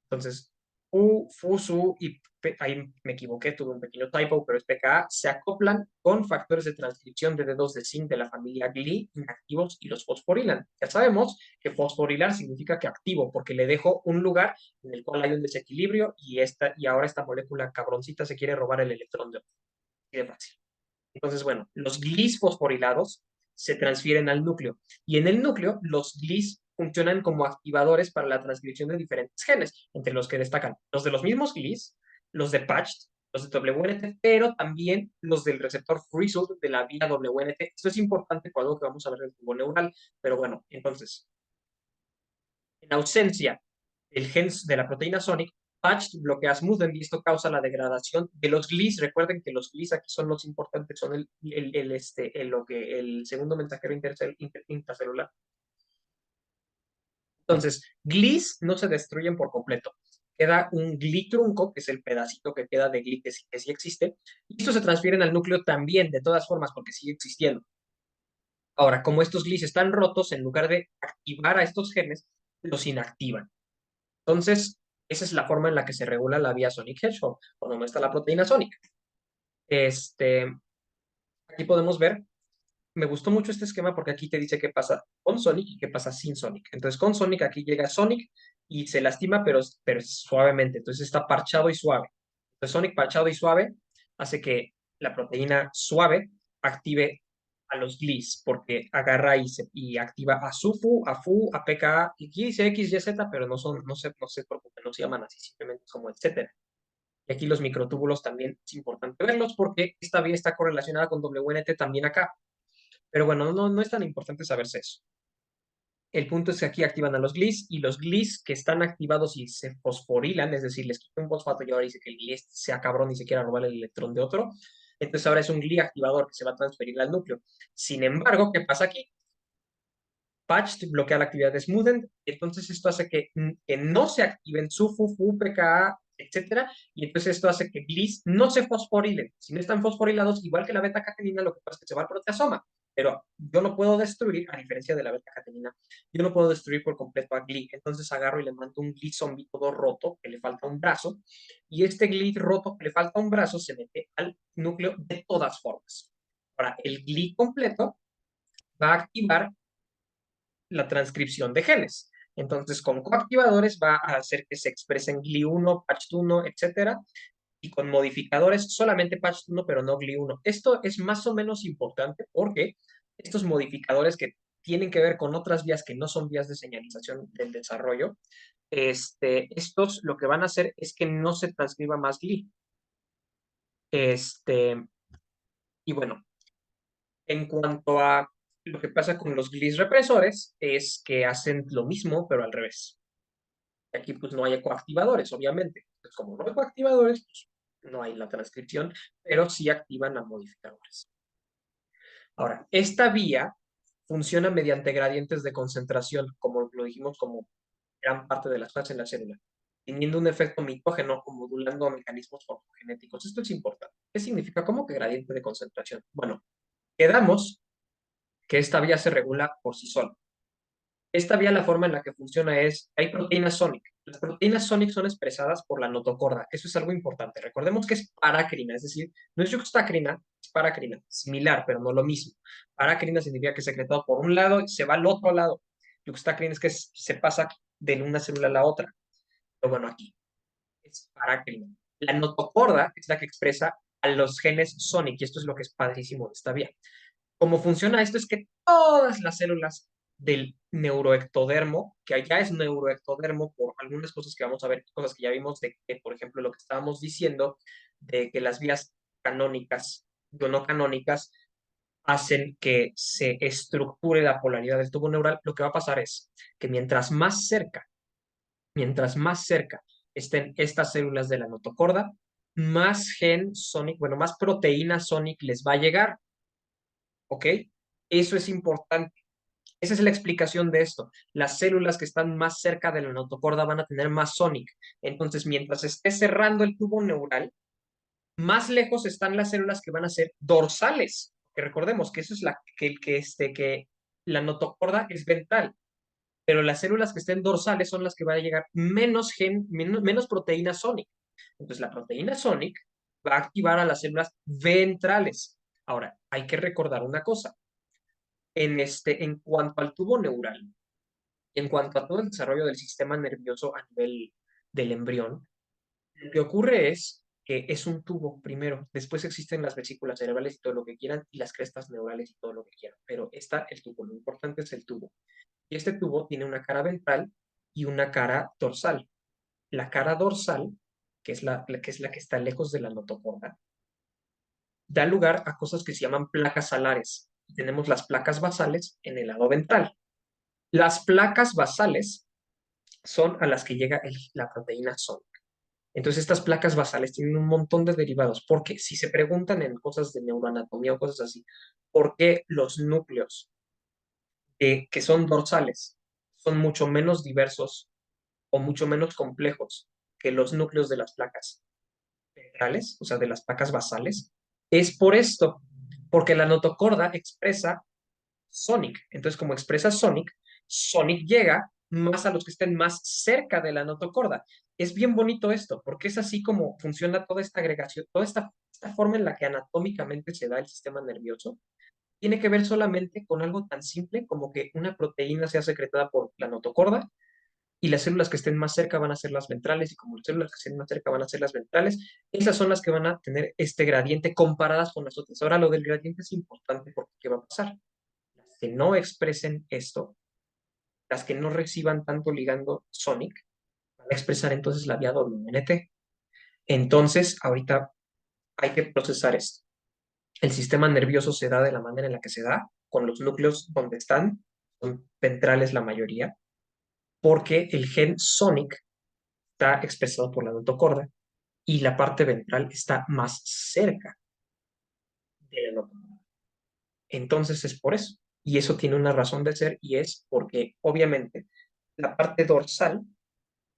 [SPEAKER 1] Entonces, FUSU y ahí me equivoqué, tuve un pequeño typo, pero es PKA, se acoplan con factores de transcripción de dedos de zinc de la familia GLI inactivos y los fosforilan. Ya sabemos que fosforilar significa que activo, porque le dejo un lugar en el cual hay un desequilibrio y ahora esta molécula cabroncita se quiere robar el electrón de otro. Así de fácil. Entonces, bueno, los GLIs fosforilados se transfieren al núcleo y en el núcleo los GLIs funcionan como activadores para la transcripción de diferentes genes, entre los que destacan los de los mismos GLIs, los de PATChed, los de WNT, pero también los del receptor Frizzled de la vía WNT. Esto es importante por algo que vamos a ver del tubo neural, pero bueno, entonces, en ausencia del gen de la proteína Sonic, Patched bloquea Smoothen y esto causa la degradación de los GLIs. Recuerden que los GLIs aquí son los importantes, son el segundo mensajero intracelular. Entonces, GLIs no se destruyen por completo. Queda un GLI trunco, que es el pedacito que queda de GLI que sí existe, y estos se transfieren al núcleo también, de todas formas, porque sigue existiendo. Ahora, como estos GLIs están rotos, en lugar de activar a estos genes, los inactivan. Entonces, esa es la forma en la que se regula la vía Sonic Hedgehog, cuando no está la proteína Sonic. Aquí podemos ver, me gustó mucho este esquema porque aquí te dice qué pasa con Sonic y qué pasa sin Sonic. Entonces con Sonic aquí llega Sonic y se lastima, pero suavemente. Entonces está parchado y suave. Entonces Sonic parchado y suave hace que la proteína suave active a los glis, porque agarra y activa a SUFU, a FU, a PKA, y aquí dice X, Y, Z, pero no se preocupen, no se llaman así, simplemente como etcétera. Y aquí los microtúbulos también es importante verlos porque esta vía está correlacionada con WNT también acá. Pero bueno, no es tan importante saberse eso. El punto es que aquí activan a los glis y los glis que están activados y se fosforilan, es decir, les quito un fosfato y ahora dice que el gli sea cabrón y se quiera robar el electrón de otro. Entonces ahora es un gli activador que se va a transferir al núcleo. Sin embargo, ¿qué pasa aquí? Patched bloquea la actividad de Smoothened, entonces esto hace que no se activen SUFU, FU, PKA, etcétera, y entonces esto hace que GLIS no se fosforilen. Si no están fosforilados, igual que la beta-catenina, lo que pasa es que se va al proteasoma, pero yo no puedo destruir, a diferencia de la beta-catenina, yo no puedo destruir por completo a GLI, entonces agarro y le mando un GLI zombie todo roto, que le falta un brazo, y este GLI roto que le falta un brazo se mete al núcleo de todas formas. Ahora, el GLI completo va a activar la transcripción de genes. Entonces, con coactivadores va a hacer que se expresen GLI1, PACH1, etcétera, y con modificadores solamente PACH1, pero no GLI1. Esto es más o menos importante porque estos modificadores que tienen que ver con otras vías que no son vías de señalización del desarrollo, estos lo que van a hacer es que no se transcriba más GLI. Y bueno, en cuanto a lo que pasa con los GLIs represores, es que hacen lo mismo, pero al revés. Aquí pues no hay coactivadores, obviamente. Entonces, como no hay coactivadores, pues no hay la transcripción, pero sí activan a modificadores. Ahora, esta vía funciona mediante gradientes de concentración, como lo dijimos, como gran parte de las cosas en la célula, teniendo un efecto mitógeno o modulando mecanismos morfogenéticos. Esto es importante. ¿Qué significa? ¿Cómo que gradiente de concentración? Bueno, quedamos que esta vía se regula por sí sola. Esta vía, la forma en la que funciona es, hay proteínas SONIC. Las proteínas SONIC son expresadas por la notocorda. Eso es algo importante. Recordemos que es paracrina, es decir, no es yuxtacrina, es paracrina. Similar, pero no lo mismo. Paracrina significa que es secretado por un lado y se va al otro lado. Yuxtacrina es que se pasa de una célula a la otra. Pero bueno, aquí es paracrina. La notocorda es la que expresa a los genes SONIC y esto es lo que es padrísimo de esta vía. Cómo funciona esto es que todas las células del neuroectodermo, que allá es neuroectodermo por algunas cosas que vamos a ver, cosas que ya vimos de que, por ejemplo, lo que estábamos diciendo, de que las vías canónicas o no canónicas hacen que se estructure la polaridad del tubo neural, lo que va a pasar es que mientras más cerca estén estas células de la notocorda, más gen sonic, bueno, más proteína sonic les va a llegar. ¿Ok? Eso es importante. Esa es la explicación de esto. Las células que están más cerca de la notocorda van a tener más sonic. Entonces, mientras esté cerrando el tubo neural, más lejos están las células que van a ser dorsales. Que recordemos que eso es que la notocorda es ventral, pero las células que estén dorsales son las que van a llegar menos proteína sonic. Entonces, la proteína sonic va a activar a las células ventrales. Ahora, hay que recordar una cosa en cuanto al tubo neural, en cuanto a todo el desarrollo del sistema nervioso a nivel del embrión, lo que ocurre es que es un tubo primero, después existen las vesículas cerebrales y todo lo que quieran, y las crestas neurales y todo lo que quieran, pero está el tubo, lo importante es el tubo. Y este tubo tiene una cara ventral y una cara dorsal. La cara dorsal, que es la que está lejos de la notocorda, da lugar a cosas que se llaman placas alares. Tenemos las placas basales en el lado ventral. Las placas basales son a las que llega la proteína SONIC. Entonces, estas placas basales tienen un montón de derivados, porque si se preguntan en cosas de neuroanatomía o cosas así, ¿por qué los núcleos que son dorsales son mucho menos diversos o mucho menos complejos que los núcleos de las placas ventrales, o sea, de las placas basales? Es por esto, porque la notocorda expresa Sonic. Entonces, como expresa Sonic, Sonic llega más a los que estén más cerca de la notocorda. Es bien bonito esto, porque es así como funciona toda esta agregación, toda esta esta forma en la que anatómicamente se da el sistema nervioso tiene que ver solamente con algo tan simple como que una proteína sea secretada por la notocorda y las células que estén más cerca van a ser las ventrales, y como las células que estén más cerca van a ser las ventrales, esas son las que van a tener este gradiente comparadas con las otras. Ahora, lo del gradiente es importante porque ¿qué va a pasar? Las que no expresen esto, las que no reciban tanto ligando sonic, van a expresar entonces la vía WNT. Entonces, ahorita hay que procesar esto. El sistema nervioso se da de la manera en la que se da, con los núcleos donde están, son ventrales la mayoría, porque el gen sonic está expresado por la notocorda y la parte ventral está más cerca de la notocorda. Entonces es por eso. Y eso tiene una razón de ser y es porque obviamente la parte dorsal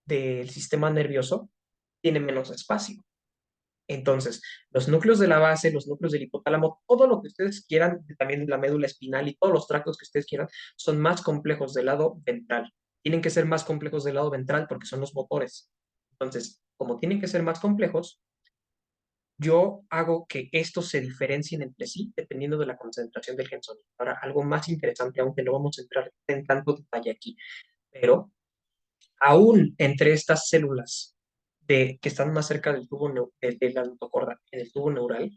[SPEAKER 1] del sistema nervioso tiene menos espacio. Entonces, los núcleos de la base, los núcleos del hipotálamo, todo lo que ustedes quieran, también la médula espinal y todos los tractos que ustedes quieran, son más complejos del lado ventral. Tienen que ser más complejos del lado ventral porque son los motores. Entonces, como tienen que ser más complejos, yo hago que estos se diferencien entre sí dependiendo de la concentración del gen sónico. Ahora, algo más interesante, aunque no vamos a entrar en tanto detalle aquí, pero aún entre estas células que están más cerca del tubo de la notocorda, en el tubo neural,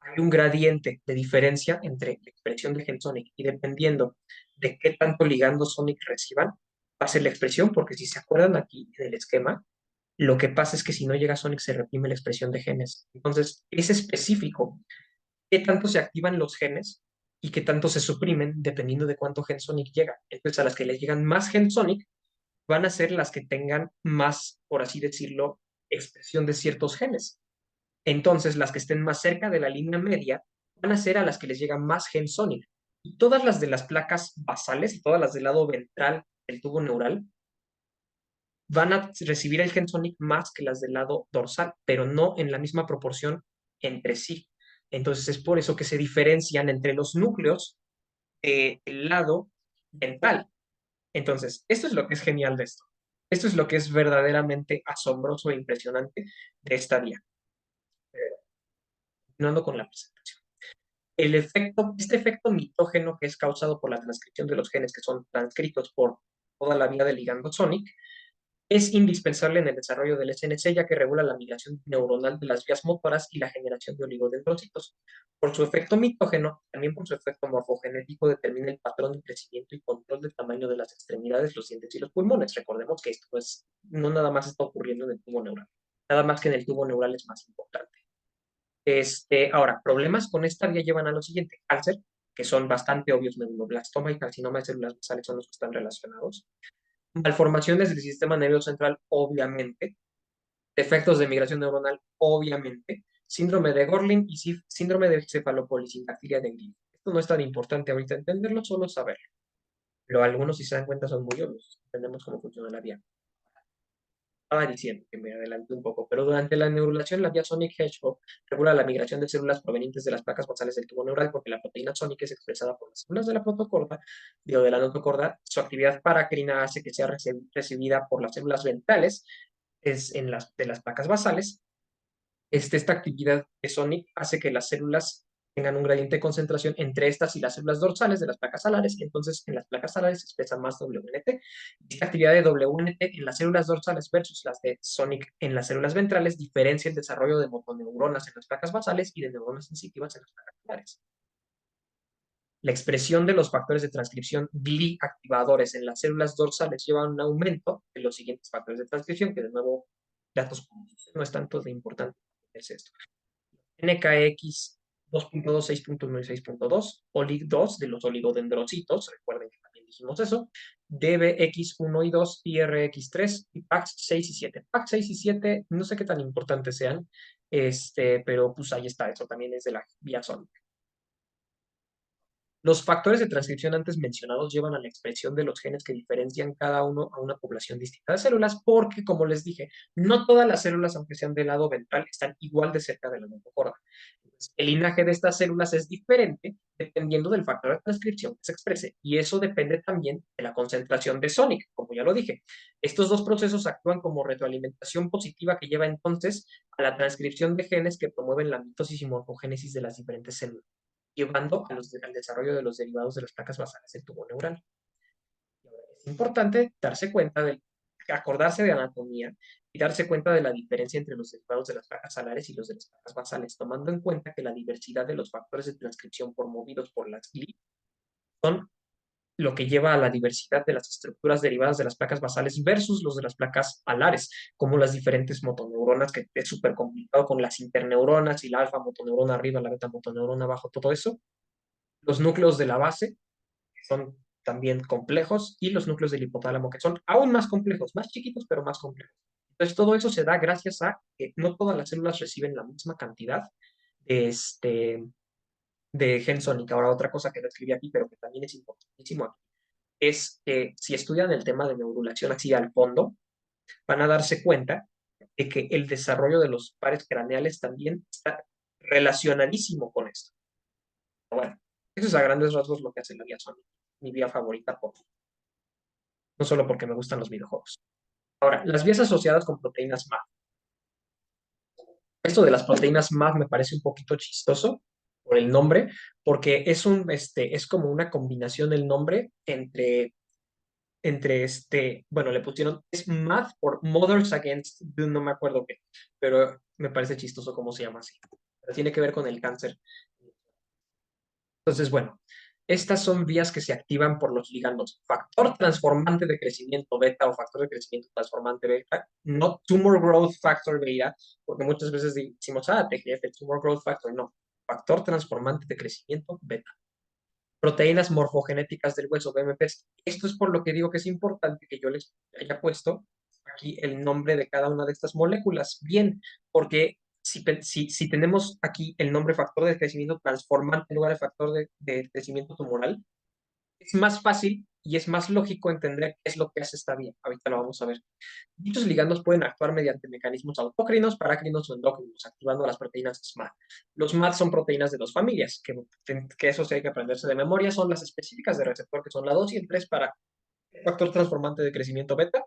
[SPEAKER 1] hay un gradiente de diferencia entre la expresión del gen sonic y dependiendo de qué tanto ligando sonic reciban, va a ser la expresión, porque si se acuerdan aquí en el esquema, lo que pasa es que si no llega Sonic se reprime la expresión de genes. Entonces, es específico qué tanto se activan los genes y qué tanto se suprimen dependiendo de cuánto gen Sonic llega. Entonces, a las que les llegan más gen Sonic van a ser las que tengan más, por así decirlo, expresión de ciertos genes. Entonces, las que estén más cerca de la línea media van a ser a las que les llega más gen Sonic. Y todas las de las placas basales y todas las del lado ventral del tubo neural van a recibir el gen sonic más que las del lado dorsal, pero no en la misma proporción entre sí. Entonces es por eso que se diferencian entre los núcleos del lado ventral. Entonces, esto es lo que es genial de esto. Esto es lo que es verdaderamente asombroso e impresionante de esta vía. Continuando con la presentación. Este efecto mitógeno que es causado por la transcripción de los genes que son transcritos por toda la vía del ligando sonic, es indispensable en el desarrollo del SNC, ya que regula la migración neuronal de las vías motoras y la generación de oligodendrocitos. Por su efecto mitógeno, también por su efecto morfogenético, determina el patrón de crecimiento y control del tamaño de las extremidades, los dientes y los pulmones. Recordemos que esto no nada más está ocurriendo en el tubo neural, nada más que en el tubo neural es más importante. Ahora, problemas con esta vía llevan a lo siguiente: cáncer, que son bastante obvios, medulloblastoma y carcinoma de células basales son los que están relacionados. Malformaciones del sistema nervioso central, obviamente. Defectos de migración neuronal, obviamente. Síndrome de Gorlin y síndrome de cefalopolisintactilia de Green. Esto no es tan importante ahorita entenderlo, solo saberlo. Pero algunos, si se dan cuenta, son muy obvios. Entendemos cómo funciona la vía. Estaba diciendo que me adelanté un poco, pero durante la neurulación, la vía Sonic Hedgehog regula la migración de células provenientes de las placas basales del tubo neural, porque la proteína Sonic es expresada por las células de la protocorda, de la notocorda. Su actividad paracrina hace que sea recibida por las células ventrales de las placas basales. Esta actividad de Sonic hace que las células tengan un gradiente de concentración entre estas y las células dorsales de las placas alares, y entonces en las placas alares se expresa más WNT. Esta actividad de WNT en las células dorsales versus las de Sonic en las células ventrales diferencia el desarrollo de motoneuronas en las placas basales y de neuronas sensitivas en las placas alares. La expresión de los factores de transcripción GLI activadores en las células dorsales lleva a un aumento de los siguientes factores de transcripción, que de nuevo, datos comunes. No es tanto de importante es esto. NKX 2.2, 6.1 y 6.2, OLIG2 de los oligodendrocitos, recuerden que también dijimos eso, DBX1 y 2, IRX3 y PAX 6 y 7. PAX 6 y 7 no sé qué tan importantes sean, pero pues ahí está, eso también es de la vía sónica. Los factores de transcripción antes mencionados llevan a la expresión de los genes que diferencian cada uno a una población distinta de células, porque, como les dije, no todas las células, aunque sean del lado ventral, están igual de cerca de la notocorda. El linaje de estas células es diferente dependiendo del factor de transcripción que se exprese, y eso depende también de la concentración de Sonic, como ya lo dije. Estos dos procesos actúan como retroalimentación positiva que lleva entonces a la transcripción de genes que promueven la mitosis y morfogénesis de las diferentes células, llevando al desarrollo de los derivados de las placas basales del tubo neural. Es importante darse cuenta de, acordarse de anatomía y darse cuenta de la diferencia entre los derivados de las placas alares y los de las placas basales, tomando en cuenta que la diversidad de los factores de transcripción promovidos por las GLI son lo que lleva a la diversidad de las estructuras derivadas de las placas basales versus los de las placas alares, como las diferentes motoneuronas, que es súper complicado con las interneuronas y la alfa motoneurona arriba, la beta motoneurona abajo, todo eso. Los núcleos de la base, son también complejos, y los núcleos del hipotálamo, que son aún más complejos, más chiquitos, pero más complejos. Entonces, todo eso se da gracias a que no todas las células reciben la misma cantidad de gen sónica. Ahora, otra cosa que no escribí aquí, pero que también es importantísimo aquí, es que si estudian el tema de neurulación así al fondo, van a darse cuenta de que el desarrollo de los pares craneales también está relacionadísimo con esto. Bueno, eso es a grandes rasgos lo que hace la vía sónica, mi vía favorita, no solo porque me gustan los videojuegos. Ahora, las vías asociadas con proteínas MAP. Esto de las proteínas MAP me parece un poquito chistoso por el nombre, porque es como una combinación el nombre bueno, le pusieron, es MAP por Mothers Against, no me acuerdo qué, pero me parece chistoso cómo se llama así. Pero tiene que ver con el cáncer. Entonces, bueno, estas son vías que se activan por los ligandos factor transformante de crecimiento beta o factor de crecimiento transformante beta, no tumor growth factor beta, porque muchas veces decimos, TGF, tumor growth factor, no, factor transformante de crecimiento beta. Proteínas morfogenéticas del hueso, BMPs. Esto es por lo que digo que es importante que yo les haya puesto aquí el nombre de cada una de estas moléculas. Bien, porque si tenemos aquí el nombre factor de crecimiento transformante en lugar de factor de crecimiento tumoral, es más fácil y es más lógico entender qué es lo que hace esta vía. Ahorita lo vamos a ver. Dichos ligandos pueden actuar mediante mecanismos autócrinos, parácrinos o endócrinos, activando las proteínas SMAD. Los SMAD son proteínas de dos familias, que eso sí hay que aprenderse de memoria, son las específicas de receptor, que son la 2 y el 3 para el factor transformante de crecimiento beta,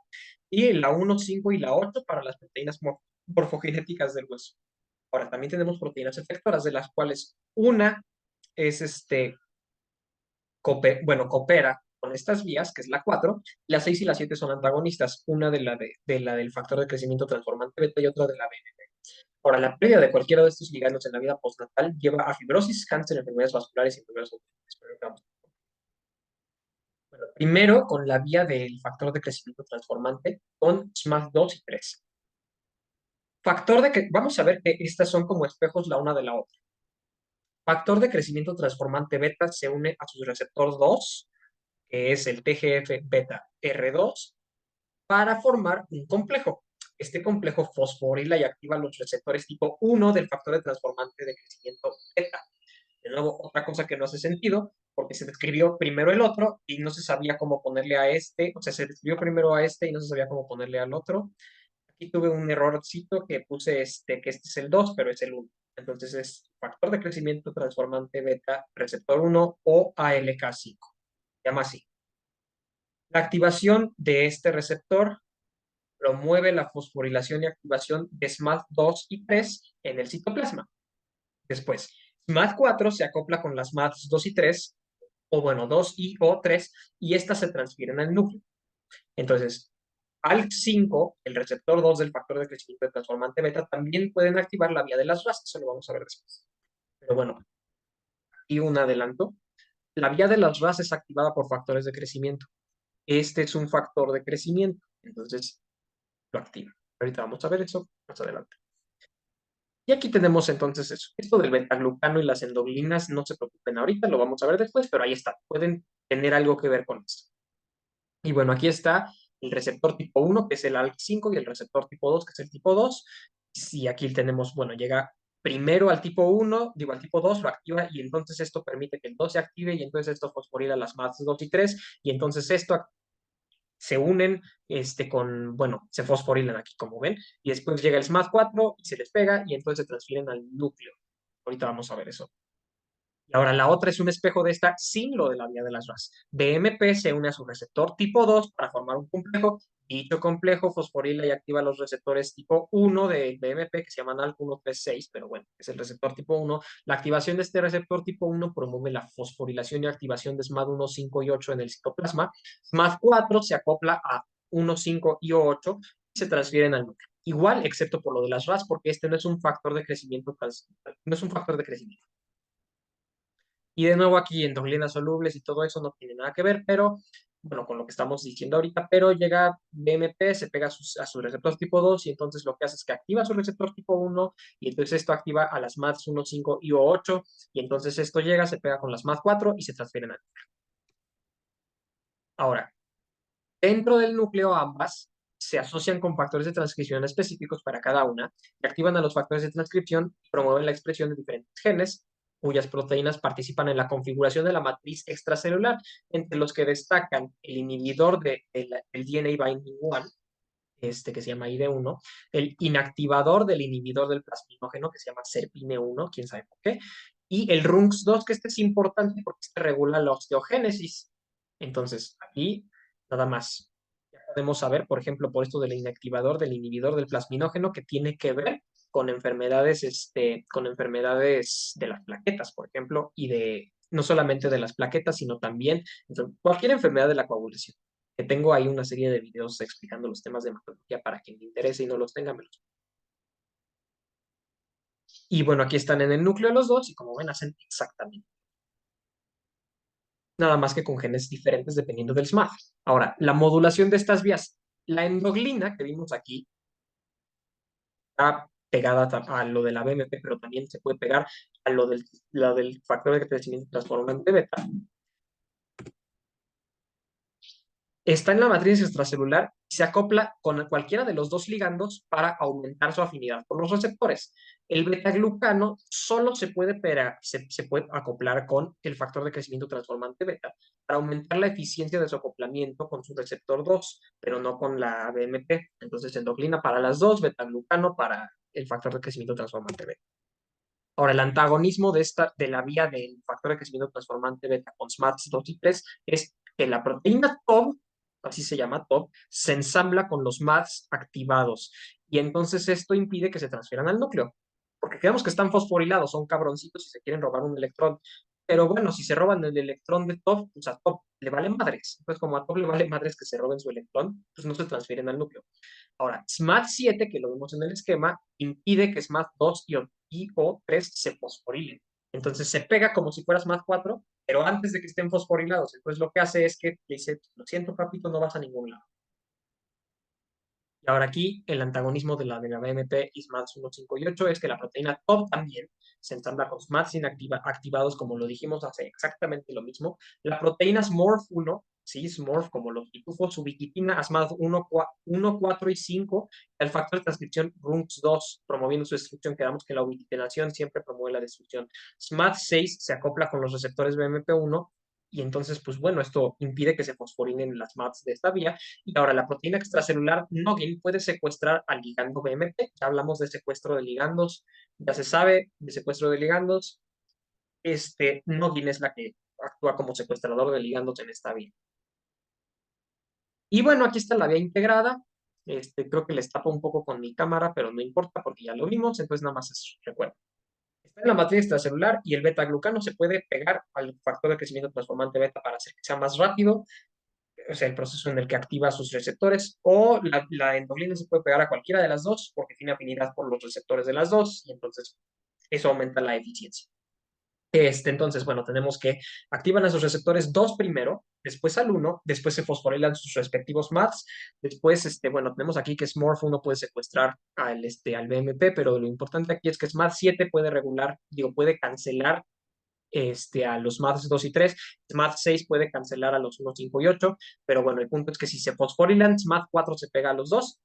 [SPEAKER 1] y la 1, 5 y la 8 para las proteínas morfogenéticas del hueso. Ahora, también tenemos proteínas efectoras, de las cuales una es coopera con estas vías, que es la 4, las 6 y la 7 son antagonistas, una de la del factor de crecimiento transformante beta y otra de la BNP. Ahora, la pérdida de cualquiera de estos ligandos en la vida postnatal lleva a fibrosis, cáncer, enfermedades vasculares y enfermedades autoinmunes. Bueno, primero, con la vía del factor de crecimiento transformante, con SMAD2 y 3. Vamos a ver que estas son como espejos la una de la otra. Factor de crecimiento transformante beta se une a su receptor 2, que es el TGF beta R2, para formar un complejo. Este complejo fosforila y activa los receptores tipo 1 del factor de transformante de crecimiento beta. De nuevo, otra cosa que no hace sentido, porque se describió primero el otro y no se sabía cómo ponerle a este, o sea, se describió primero a este y no se sabía cómo ponerle al otro. Aquí tuve un errorcito que puse que este es el 2, pero es el 1. Entonces es factor de crecimiento transformante beta, receptor 1 o ALK5. Se llama así. La activación de este receptor promueve la fosforilación y activación de SMAD2 y 3 en el citoplasma. Después, SMAD4 se acopla con las SMAD2 y 3, o bueno, 2 y o 3, y estas se transfieren al núcleo. Entonces, ALK5, el receptor 2 del factor de crecimiento de transformante beta, también pueden activar la vía de las RAS, eso lo vamos a ver después. Pero bueno, y un adelanto. La vía de las RAS es activada por factores de crecimiento. Este es un factor de crecimiento, entonces lo activa. Ahorita vamos a ver eso más adelante. Y aquí tenemos entonces eso. Esto del betaglucano y las endoglinas, no se preocupen ahorita, lo vamos a ver después, pero ahí está. Pueden tener algo que ver con esto. Y bueno, aquí está el receptor tipo 1, que es el ALK5, y el receptor tipo 2, que es el tipo 2. Si aquí tenemos, bueno, llega primero al tipo 1, digo al tipo 2, lo activa, y entonces esto permite que el 2 se active, y entonces esto fosforila las MADs 2 y 3, y entonces esto se unen bueno, se fosforilan aquí, como ven, y después llega el SMAD4 y se les pega, y entonces se transfieren al núcleo. Ahorita vamos a ver eso. Y ahora la otra es un espejo de esta sin lo de la vía de las RAS. BMP se une a su receptor tipo 2 para formar un complejo. Dicho complejo fosforila y activa los receptores tipo 1 de BMP que se llaman ALK136, pero bueno, es el receptor tipo 1. La activación de este receptor tipo 1 promueve la fosforilación y activación de SMAD1, 5 y 8 en el citoplasma. SMAD4 se acopla a 1, 5 y 8 y se transfieren al núcleo. Igual, excepto por lo de las RAS, porque este no es un factor de crecimiento, no es un factor de crecimiento. Y de nuevo aquí endoglinas solubles y todo eso no tiene nada que ver, pero bueno, con lo que estamos diciendo ahorita, pero llega BMP, se pega a su receptor tipo 2 y entonces lo que hace es que activa su receptor tipo 1 y entonces esto activa a las MADs 1, 5 y 8 y entonces esto llega, se pega con las MAD 4 y se transfieren al núcleo. Ahora, dentro del núcleo ambas se asocian con factores de transcripción específicos para cada una que activan a los factores de transcripción y promueven la expresión de diferentes genes cuyas proteínas participan en la configuración de la matriz extracelular, entre los que destacan el inhibidor del DNA binding 1, que se llama ID1, el inactivador del inhibidor del plasminógeno, que se llama SERPINE1, quién sabe por qué, y el RUNX2, que este es importante porque este regula la osteogénesis. Entonces, aquí nada más. Ya podemos saber, por ejemplo, por esto del inactivador del inhibidor del plasminógeno, que tiene que ver con enfermedades de las plaquetas, por ejemplo, y de no solamente de las plaquetas, sino también cualquier enfermedad de la coagulación. Que tengo ahí una serie de videos explicando los temas de hematología para quien le interese y no los tenga, me los. Y bueno, aquí están en el núcleo los dos y como ven, hacen exactamente. Nada más que con genes diferentes dependiendo del SMAD. Ahora, la modulación de estas vías. La endoglina que vimos aquí está pegada a lo de la BMP, pero también se puede pegar a lo del factor de crecimiento transformante beta. Está en la matriz extracelular y se acopla con cualquiera de los dos ligandos para aumentar su afinidad por los receptores. El beta-glucano solo se puede acoplar con el factor de crecimiento transformante beta para aumentar la eficiencia de su acoplamiento con su receptor 2, pero no con la BMP. Entonces, endoglina para las dos, beta-glucano para el factor de crecimiento transformante beta. Ahora, el antagonismo de la vía del factor de crecimiento transformante beta con SMARTs 2 y 3 es que la proteína TOB, así se llama TOB, se ensambla con los MADs activados y entonces esto impide que se transfieran al núcleo, porque creemos que están fosforilados, son cabroncitos y se quieren robar un electrón. Pero bueno, si se roban el electrón de TOB, pues a TOB le vale madres. Entonces, como a TOB le vale madres que se roben su electrón, pues no se transfieren al núcleo. Ahora, SMAD7, que lo vemos en el esquema, impide que SMAD2 y o 3 se fosforilen. Entonces se pega como si fuera SMAD4, pero antes de que estén fosforilados. Entonces lo que hace es que le dice, lo siento, papito, no vas a ningún lado. Y ahora aquí el antagonismo de la BMP y SMADs 1, 5 y 8 es que la proteína TOP también se ensambla con SMADs activados, como lo dijimos, hace exactamente lo mismo. La proteína SMORF1, sí, SMORF, como los pitufos, ubiquitina, SMAD 1, 4 y 5, el factor de transcripción RUNX2, promoviendo su destrucción. Quedamos que la ubiquitinación siempre promueve la destrucción. SMAD6 se acopla con los receptores BMP1 y entonces, pues bueno, esto impide que se fosforinen las MADs de esta vía. Y ahora, la proteína extracelular Noggin puede secuestrar al ligando BMP. Ya hablamos de secuestro de ligandos, ya se sabe de secuestro de ligandos. Noggin es la que actúa como secuestrador de ligandos en esta vía. Y bueno, aquí está la vía integrada. Creo que les tapo un poco con mi cámara, pero no importa porque ya lo vimos, entonces nada más es recuerdo. Está en la matriz extracelular y el beta-glucano se puede pegar al factor de crecimiento transformante beta para hacer que sea más rápido, o sea, el proceso en el que activa sus receptores, o la endoglina se puede pegar a cualquiera de las dos porque tiene afinidad por los receptores de las dos y entonces eso aumenta la eficiencia. Entonces, bueno, tenemos que activan a sus receptores 2 primero, después al 1, después se fosforilan sus respectivos MADs, después, bueno, tenemos aquí que SMORF1 puede secuestrar al BMP, pero lo importante aquí es que SMAD7 puede regular, digo, puede cancelar a los MADs 2 y 3, SMAD6 puede cancelar a los 1, 5 y 8, pero bueno, el punto es que si se fosforilan, SMAD4 se pega a los dos,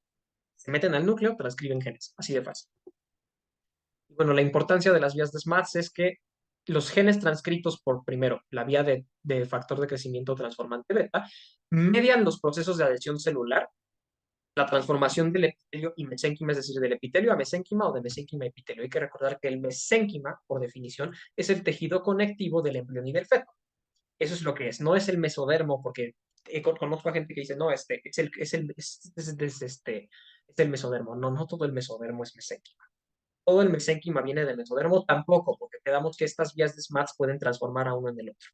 [SPEAKER 1] se meten al núcleo, transcriben genes, así de fácil. Y bueno, la importancia de las vías de SMADs es que los genes transcritos por, primero, la vía de factor de crecimiento transformante beta, median los procesos de adhesión celular, la transformación del epitelio y mesénquima, es decir, del epitelio a mesénquima o de mesénquima a epitelio. Hay que recordar que el mesénquima, por definición, es el tejido conectivo del embrión y del feto. Eso es lo que es, no es el mesodermo, porque conozco a gente que dice, no, es el mesodermo. No, no todo el mesodermo es mesénquima. Todo el mesénquima viene del mesodermo, tampoco, porque quedamos que estas vías de SMATS pueden transformar a uno en el otro.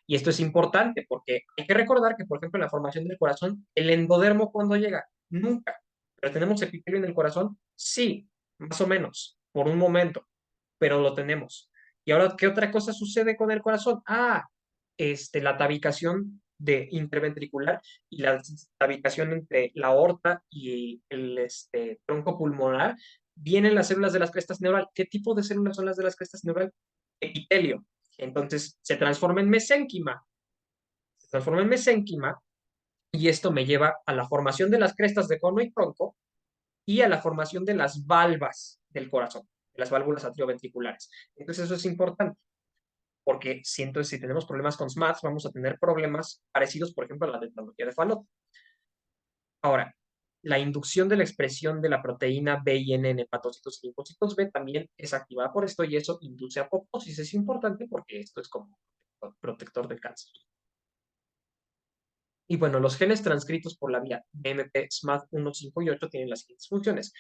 [SPEAKER 1] Y esto es importante porque hay que recordar que, por ejemplo, en la formación del corazón, el endodermo, ¿cuándo llega? Nunca. ¿Pero tenemos epitelio en el corazón? Sí, más o menos, por un momento, pero lo tenemos. Y ahora, ¿qué otra cosa sucede con el corazón? La tabicación interventricular y la tabicación entre la aorta y el tronco pulmonar, vienen las células de las crestas neural. ¿Qué tipo de células son las de las crestas neural? Epitelio. Entonces se transforma en mesénquima. Se transforma en mesénquima y esto me lleva a la formación de las crestas de cono y tronco y a la formación de las valvas del corazón, de las válvulas atrioventriculares. Entonces eso es importante porque entonces, si tenemos problemas con SMATs, vamos a tener problemas parecidos, por ejemplo, a la tetralogía de Fallot. Ahora, la inducción de la expresión de la proteína B y N en hepatocitos y linfocitos B también es activada por esto y eso induce apoptosis. Es importante porque esto es como protector del cáncer. Y bueno, los genes transcritos por la vía BMP, SMAD 1, 5 y 8 tienen las siguientes funciones.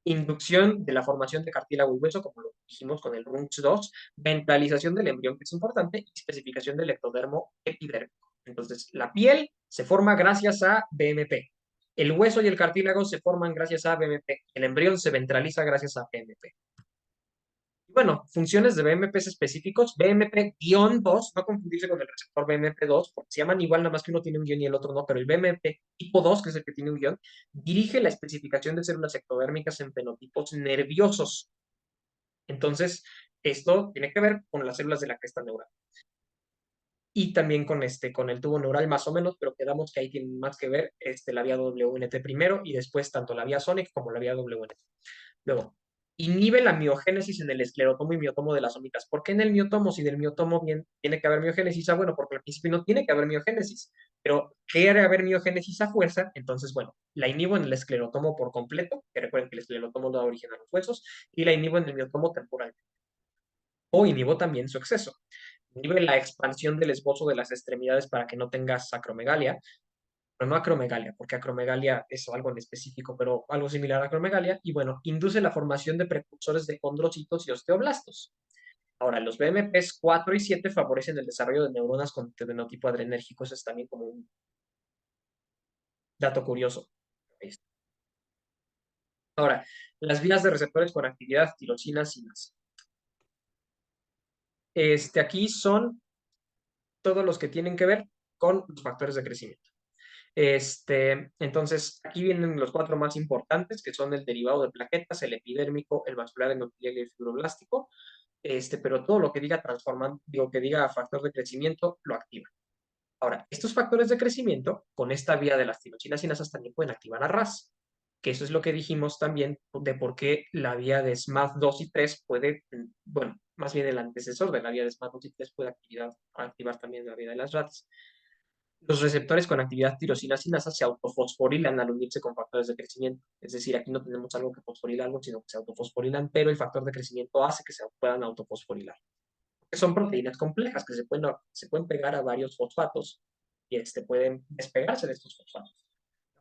[SPEAKER 1] Inducción de la formación de cartílago y hueso, como lo dijimos con el RUNX2, ventralización del embrión, que es importante, y especificación del ectodermo epidérmico. Entonces, la piel se forma gracias a BMP. El hueso y el cartílago se forman gracias a BMP. El embrión se ventraliza gracias a BMP. Bueno, funciones de BMPs específicos, BMP-2, no confundirse con el receptor BMP2, porque se llaman igual, nada más que uno tiene un guión y el otro no, pero el BMP tipo 2, que es el que tiene un guión, dirige la especificación de células ectodérmicas en fenotipos nerviosos. Entonces, esto tiene que ver con las células de la cresta neural. Y también con el tubo neural más o menos, pero quedamos que ahí tiene más que ver la vía WNT primero y después tanto la vía Sonic como la vía WNT. Luego, inhibe la miogénesis en el esclerotomo y miotomo de las somitas. ¿Por qué en el miotomo? Si del miotomo bien tiene que haber miogénesis, bueno, porque al principio no tiene que haber miogénesis, pero quiere haber miogénesis a fuerza, entonces, bueno, la inhibo en el esclerotomo por completo, que recuerden que el esclerotomo da origen a los huesos, y la inhibo en el miotomo temporal. O inhibo también su exceso. Inhibe la expansión del esbozo de las extremidades para que no tengas acromegalia, pero no acromegalia, porque acromegalia es algo en específico, pero algo similar a acromegalia, y bueno, induce la formación de precursores de condrocitos y osteoblastos. Ahora, los BMPs 4 y 7 favorecen el desarrollo de neuronas con fenotipo adrenérgico, eso es también como un dato curioso. Ahora, las vías de receptores con actividad tirosina sinasa. Aquí son todos los que tienen que ver con los factores de crecimiento. Entonces, aquí vienen los 4 más importantes, que son el derivado de plaquetas, el epidérmico, el vascular endotelial y el fibroblástico, pero todo lo que diga que diga factor de crecimiento, lo activa. Ahora, estos factores de crecimiento, con esta vía de las tirosinas sinasas, también pueden activar a RAS, que eso es lo que dijimos también de por qué la vía de SMAD2 y 3 puede, bueno, más bien el antecesor de la vía de SMAD2 y 3 puede activar también la vía de las RAS. Los receptores con actividad tirosina sinasa se autofosforilan al unirse con factores de crecimiento. Es decir, aquí no tenemos algo que fosforila algo, sino que se autofosforilan, pero el factor de crecimiento hace que se puedan autofosforilar. Son proteínas complejas que se pueden pegar a varios fosfatos y pueden despegarse de estos fosfatos.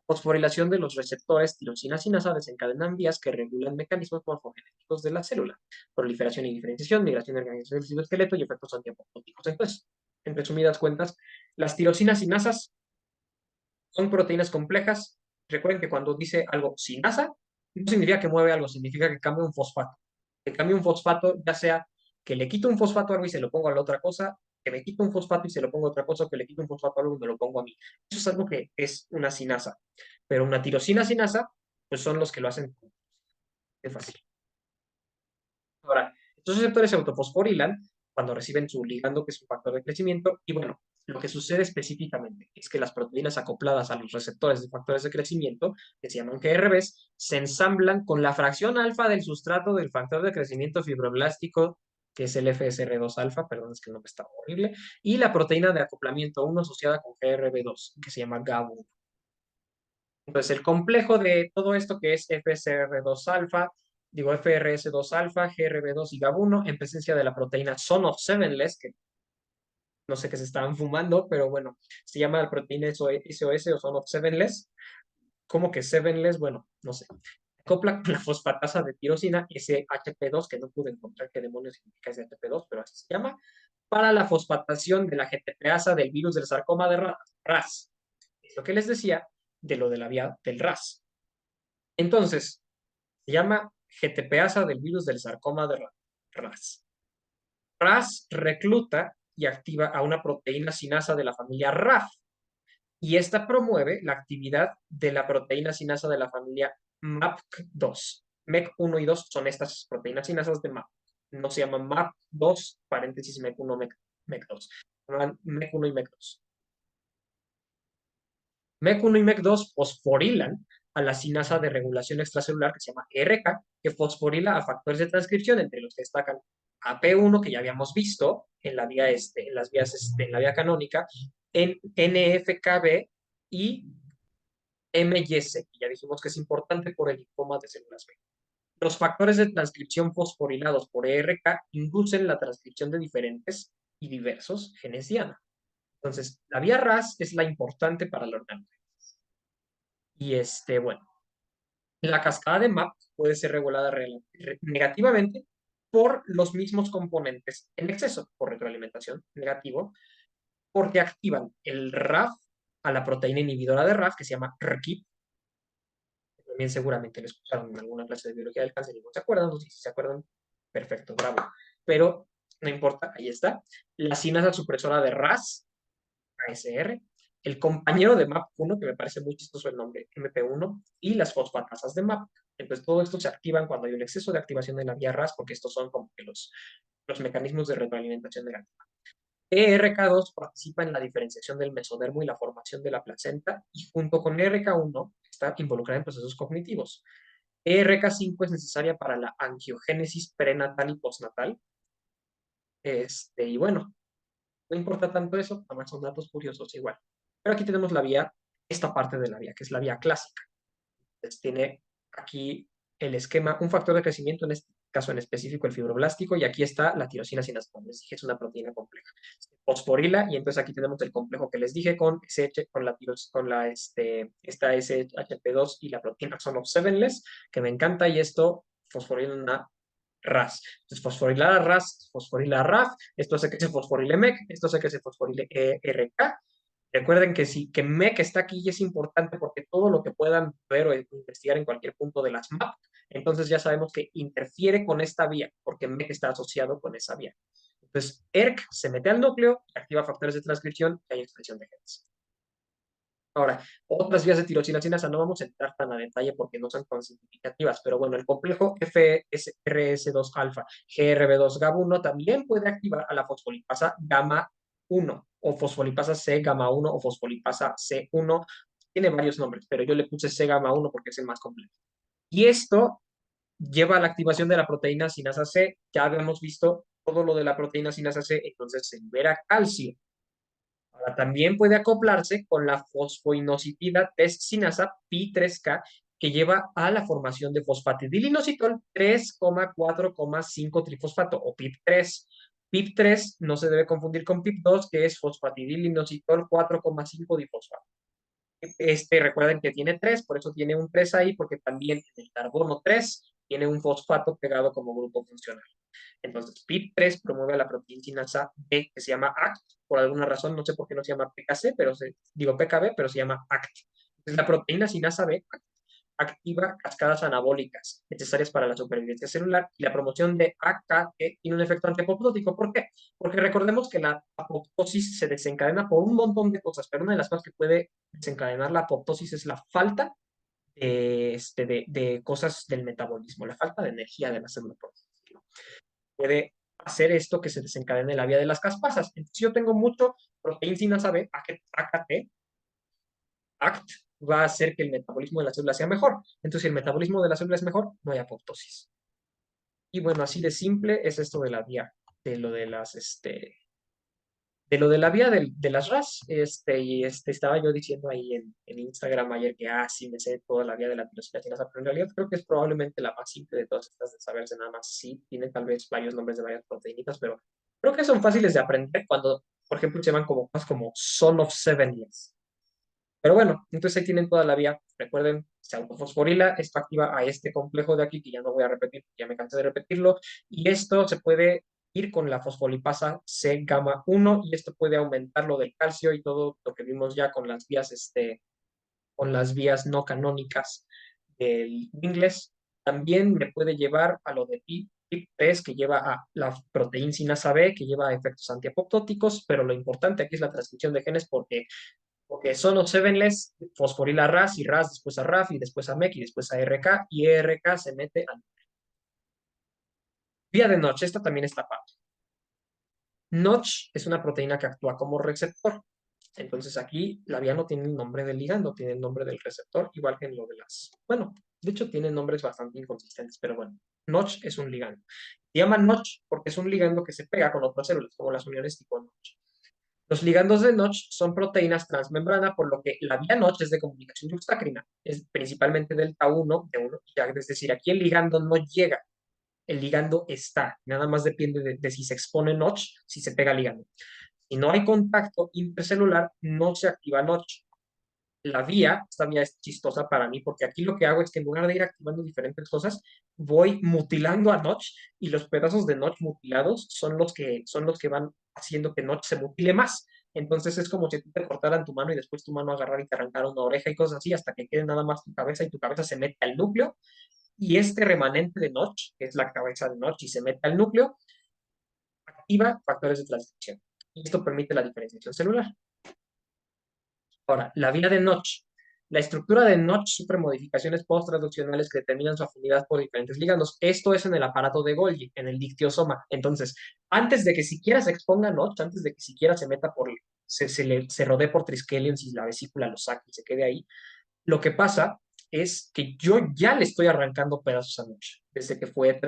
[SPEAKER 1] La fosforilación de los receptores tirosina sinasa desencadenan vías que regulan mecanismos morfogenéticos de la célula, proliferación y diferenciación, migración de organización del citoesqueleto y efectos antiapoptóticos. Entonces, en resumidas cuentas, las tirosinas sinasas son proteínas complejas. Recuerden que cuando dice algo sinasa, no significa que mueve algo, significa que cambia un fosfato. Que cambie un fosfato, ya sea que le quito un fosfato a algo y se lo pongo a la otra cosa, que me quito un fosfato y se lo pongo a otra cosa, o que le quito un fosfato a algo y me lo pongo a mí. Eso es algo que es una sinasa. Pero una tirosina sinasa, pues son los que lo hacen. Es fácil. Ahora, estos receptores se autofosforilan cuando reciben su ligando, que es un factor de crecimiento, y bueno, lo que sucede específicamente es que las proteínas acopladas a los receptores de factores de crecimiento, que se llaman GRBs, se ensamblan con la fracción alfa del sustrato del factor de crecimiento fibroblástico, que es el FSR2 alfa, perdón, es que el nombre está horrible, y la proteína de acoplamiento 1 asociada con GRB2, que se llama GAB1. Entonces, el complejo de todo esto que es FSR2 alfa, digo FRS2 alfa, GRB2 y GAB1 en presencia de la proteína Son of Sevenless, que no sé qué se estaban fumando, pero bueno, se llama la proteína SOS o Son of Sevenless. ¿Cómo que Sevenless? Bueno, no sé. Acopla con la fosfatasa de tirosina, SHP2, que no pude encontrar qué demonios significa SHP2, pero así se llama, para la fosfatación de la GTPasa del virus del sarcoma de RAS. Es lo que les decía de lo de la vía del RAS. Entonces, se llama GTPasa del virus del sarcoma de RAS. RAS recluta y activa a una proteína sinasa de la familia RAF, y esta promueve la actividad de la proteína sinasa de la familia MAPK2. MEC1 y 2 son estas proteínas sinasas de MAP. No se llaman MAP2, paréntesis MEC1, MEC2. Se llaman MEC1 y MEC2. MEC1 y MEC2 fosforilan a la sinasa de regulación extracelular que se llama ERK, que fosforila a factores de transcripción, entre los que destacan AP1, que ya habíamos visto en la vía, en las vías, en la vía canónica, en NFKB y MYC, que ya dijimos que es importante por el linfoma de células B. Los factores de transcripción fosforilados por ERK inducen la transcripción de diferentes y diversos genes diana. Entonces, la vía RAS es la importante para la organogenesis. Y bueno, la cascada de MAP puede ser regulada negativamente por los mismos componentes en exceso, por retroalimentación negativo, porque activan el RAF a la proteína inhibidora de RAF, que se llama RKIP. También seguramente lo escucharon en alguna clase de biología del cáncer y no se acuerdan, o si se acuerdan, perfecto, bravo. Pero no importa, ahí está. La sinasa supresora de RAS, ASR, el compañero de MAP1, que me parece muy chistoso el nombre, MP1, y las fosfatasas de MAP. Entonces, todo esto se activan cuando hay un exceso de activación de la vía RAS, porque estos son como que los mecanismos de retroalimentación negativa. ERK2 participa en la diferenciación del mesodermo y la formación de la placenta, y junto con ERK1 está involucrada en procesos cognitivos. ERK5 es necesaria para la angiogénesis prenatal y postnatal. Y bueno, no importa tanto eso, nada más son datos curiosos igual. Pero aquí tenemos la vía, esta parte de la vía, que es la vía clásica. Entonces, tiene aquí el esquema, un factor de crecimiento, en este caso en específico el fibroblástico, y aquí está la tirosina sinasal. Les dije, es una proteína compleja. Fosforila, y entonces aquí tenemos el complejo que les dije con SH, esta SHP2 y la proteína Son of Sevenless, que me encanta, y esto fosforila una RAS. Entonces, fosforilar a RAS, fosforila a RAF, esto hace que se fosforile MEC, esto hace que se fosforile ERK. Recuerden que sí, que MEC está aquí y es importante porque todo lo que puedan ver o investigar en cualquier punto de las MAP, entonces ya sabemos que interfiere con esta vía, porque MEC está asociado con esa vía. Entonces, ERK se mete al núcleo, activa factores de transcripción y hay expresión de genes. Ahora, otras vías de tirosina sinasa no vamos a entrar tan a detalle porque no son tan significativas, pero bueno, el complejo FSRS2 alfa GRB2 GAB1 también puede activar a la fosfolipasa gamma 1 o fosfolipasa C gamma 1 o fosfolipasa C1. Tiene varios nombres, pero yo le puse C gamma 1 porque es el más complejo. Y esto lleva a la activación de la proteína sinasa C. Ya habíamos visto todo lo de la proteína sinasa C, entonces se libera calcio. Ahora, también puede acoplarse con la fosfoinositida sinasa pi3K, que lleva a la formación de fosfatidilinositol 3,4,5 trifosfato o PIP3. PIP3 no se debe confundir con PIP2, que es fosfatidilinositol 4,5 difosfato. Recuerden que tiene 3, por eso tiene un 3 ahí, porque también en el carbono 3 tiene un fosfato pegado como grupo funcional. Entonces, PIP3 promueve la proteína sinasa B, que se llama ACT, por alguna razón, no sé por qué no se llama PKC, digo PKB, pero se llama ACT. Entonces, la proteína sinasa B activa cascadas anabólicas necesarias para la supervivencia celular, y la promoción de AKT tiene un efecto antiapoptótico. ¿Por qué? Porque recordemos que la apoptosis se desencadena por un montón de cosas, pero una de las cosas que puede desencadenar la apoptosis es la falta de cosas del metabolismo, la falta de energía de la célula, por decirlo. Puede hacer esto que se desencadene la vía de las caspasas. Entonces, si yo tengo mucho proteína sinasa B, AKT, ACT, va a hacer que el metabolismo de la célula sea mejor. Entonces, si el metabolismo de la célula es mejor, no hay apoptosis. Y bueno, así de simple es esto de la vía, de lo de las, De lo de la vía de las RAS, estaba yo diciendo ahí en Instagram ayer que, sí, me sé toda la vía de la tirosina quinasa, pero en realidad creo que es probablemente la más simple de todas estas de saberse nada más. Sí, tiene tal vez varios nombres de varias proteínitas, pero creo que son fáciles de aprender cuando, por ejemplo, se llaman como cosas como Son of Sevenless. Pero bueno, entonces ahí tienen toda la vía. Recuerden, se autofosforila, esto activa a este complejo de aquí, que ya no voy a repetir, ya me cansé de repetirlo, y esto se puede ir con la fosfolipasa C gamma 1 y esto puede aumentar lo del calcio y todo lo que vimos ya con las vías no canónicas del inglés. También me puede llevar a lo de PIP3, que lleva a la proteína sinasa B, que lleva a efectos antiapoptóticos, pero lo importante aquí es la transcripción de genes porque son los sevenless, fosforila RAS y RAS después a RAF y después a MEC y después a RK y RK se mete a vía de Notch. Esta también está padre. Notch es una proteína que actúa como receptor. Entonces aquí la vía no tiene el nombre del ligando, tiene el nombre del receptor, igual que en lo de las. Bueno, de hecho tiene nombres bastante inconsistentes, pero bueno, Notch es un ligando. Se llama Notch porque es un ligando que se pega con otras células, como las uniones tipo Notch. Los ligandos de Notch son proteínas transmembrana, por lo que la vía Notch es de comunicación yuxtacrina, es principalmente delta 1 de 1, es decir, aquí el ligando no llega, el ligando está, nada más depende de si se expone Notch, si se pega ligando. Si no hay contacto intercelular, no se activa Notch. Esta vía es chistosa para mí, porque aquí lo que hago es que en lugar de ir activando diferentes cosas, voy mutilando a Notch y los pedazos de Notch mutilados son los que van haciendo que Notch se mutile más. Entonces es como si te cortaran tu mano y después tu mano agarrar y te arrancara una oreja y cosas así hasta que quede nada más tu cabeza y tu cabeza se mete al núcleo y este remanente de Notch, que es la cabeza de Notch y se mete al núcleo, activa factores de transcripción. Y esto permite la diferenciación celular. Ahora, la vía de Notch. La estructura de Notch sufre modificaciones post-traduccionales que determinan su afinidad por diferentes ligandos. Esto es en el aparato de Golgi, en el dictiosoma. Entonces, antes de que siquiera se exponga Notch, antes de que siquiera se meta se rodee por triskelions y la vesícula lo saque y se quede ahí, lo que pasa es que yo ya le estoy arrancando pedazos a Notch, desde que fue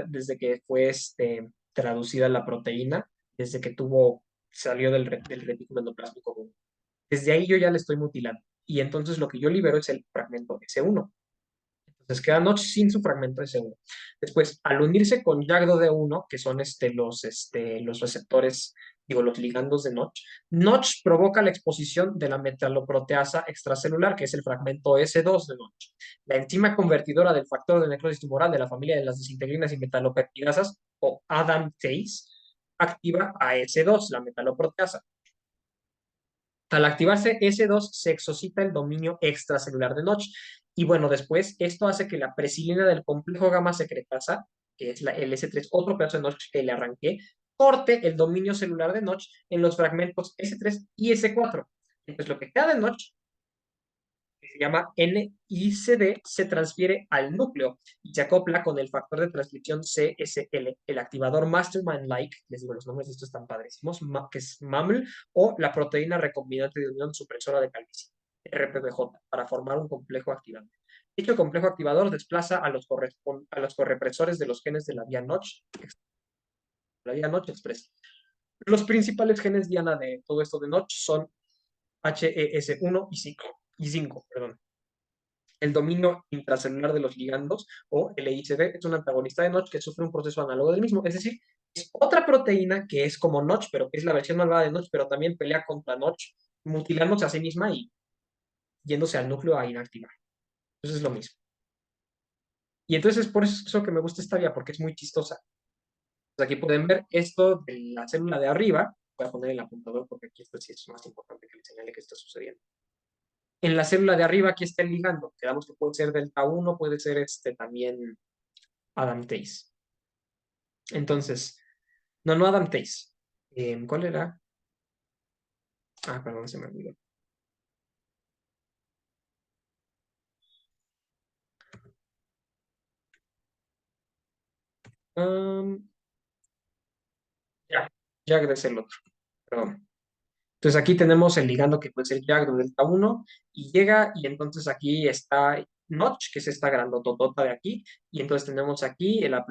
[SPEAKER 1] traducida la proteína, desde que salió del retículo endoplásmico. Desde ahí yo ya le estoy mutilando. Y entonces lo que yo libero es el fragmento S1. Entonces queda Notch sin su fragmento S1. Después, al unirse con YAGDO-D1, que son los receptores, digo, los ligandos de Notch, Notch provoca la exposición de la metaloproteasa extracelular, que es el fragmento S2 de Notch. La enzima convertidora del factor de necrosis tumoral de la familia de las desintegrinas y metalopeptidasas, o ADAMTase, activa a S2, la metaloproteasa. Al activarse S2, se exocita el dominio extracelular de Notch. Y bueno, después esto hace que la presilina del complejo gamma secretasa, que es el S3, otro pedazo de Notch que le arranqué, corte el dominio celular de Notch en los fragmentos S3 y S4. Entonces lo que queda de Notch, que se llama NICD, se transfiere al núcleo y se acopla con el factor de transcripción CSL, el activador Mastermind-like, les digo, los nombres de estos están padrísimos, que es MAML, o la proteína recombinante de unión supresora de calvicie, RPBJ, para formar un complejo activante. Dicho complejo activador desplaza a los correpresores de los genes de la vía Notch expresa. Los principales genes diana de todo esto de Notch son HES1 y 5, perdón. El dominio intracelular de los ligandos, o LICD, es un antagonista de Notch que sufre un proceso análogo del mismo. Es decir, es otra proteína que es como Notch, pero que es la versión malvada de Notch, pero también pelea contra Notch, mutilándose a sí misma y yéndose al núcleo a inactivar. Entonces es lo mismo. Y entonces es por eso que me gusta esta vía, porque es muy chistosa. Pues aquí pueden ver esto de la célula de arriba. Voy a poner el apuntador porque aquí esto sí es más importante que le señale que está sucediendo. En la célula de arriba aquí está el ligando. Quedamos que puede ser delta 1, puede ser también ADAMTase. Entonces, no ADAMTase. ¿Cuál era? Perdón, se me olvidó. Ya, YAG es el otro. Perdón. Entonces aquí tenemos el ligando que puede ser YAG de delta 1 y llega y entonces aquí está Notch, que es esta grandototota de aquí, y entonces tenemos aquí la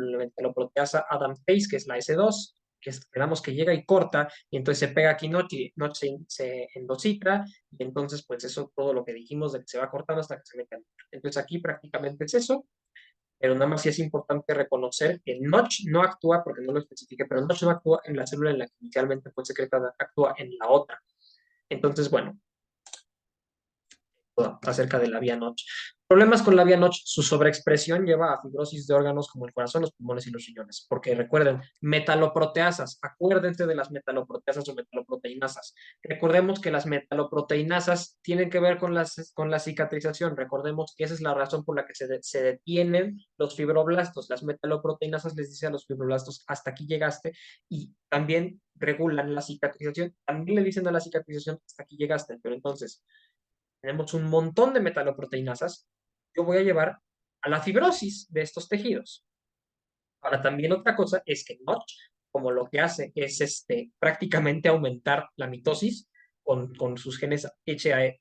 [SPEAKER 1] proteasa ADAMTase, que es la S2, quedamos que llega y corta, y entonces se pega aquí Notch y Notch se endocitra, y entonces pues eso todo lo que dijimos de que se va cortando hasta que se mete adentro. Entonces aquí prácticamente es eso, pero nada más sí es importante reconocer que Notch no actúa, porque no lo especifique, pero Notch no actúa en la célula en la que inicialmente fue secretada, actúa en la otra. Entonces, bueno, acerca de la vía Notch. Problemas con la vía Notch, su sobreexpresión lleva a fibrosis de órganos como el corazón, los pulmones y los riñones, porque recuerden, metaloproteasas, acuérdense de las metaloproteasas o metaloproteinasas. Recordemos que las metaloproteinasas tienen que ver con la cicatrización, recordemos que esa es la razón por la que se detienen los fibroblastos. Las metaloproteinasas les dicen a los fibroblastos, hasta aquí llegaste, y también regulan la cicatrización, también le dicen a la cicatrización, hasta aquí llegaste, pero entonces tenemos un montón de metaloproteinasas, yo voy a llevar a la fibrosis de estos tejidos. Ahora, también otra cosa es que Notch, como lo que hace es prácticamente aumentar la mitosis con sus genes HAES,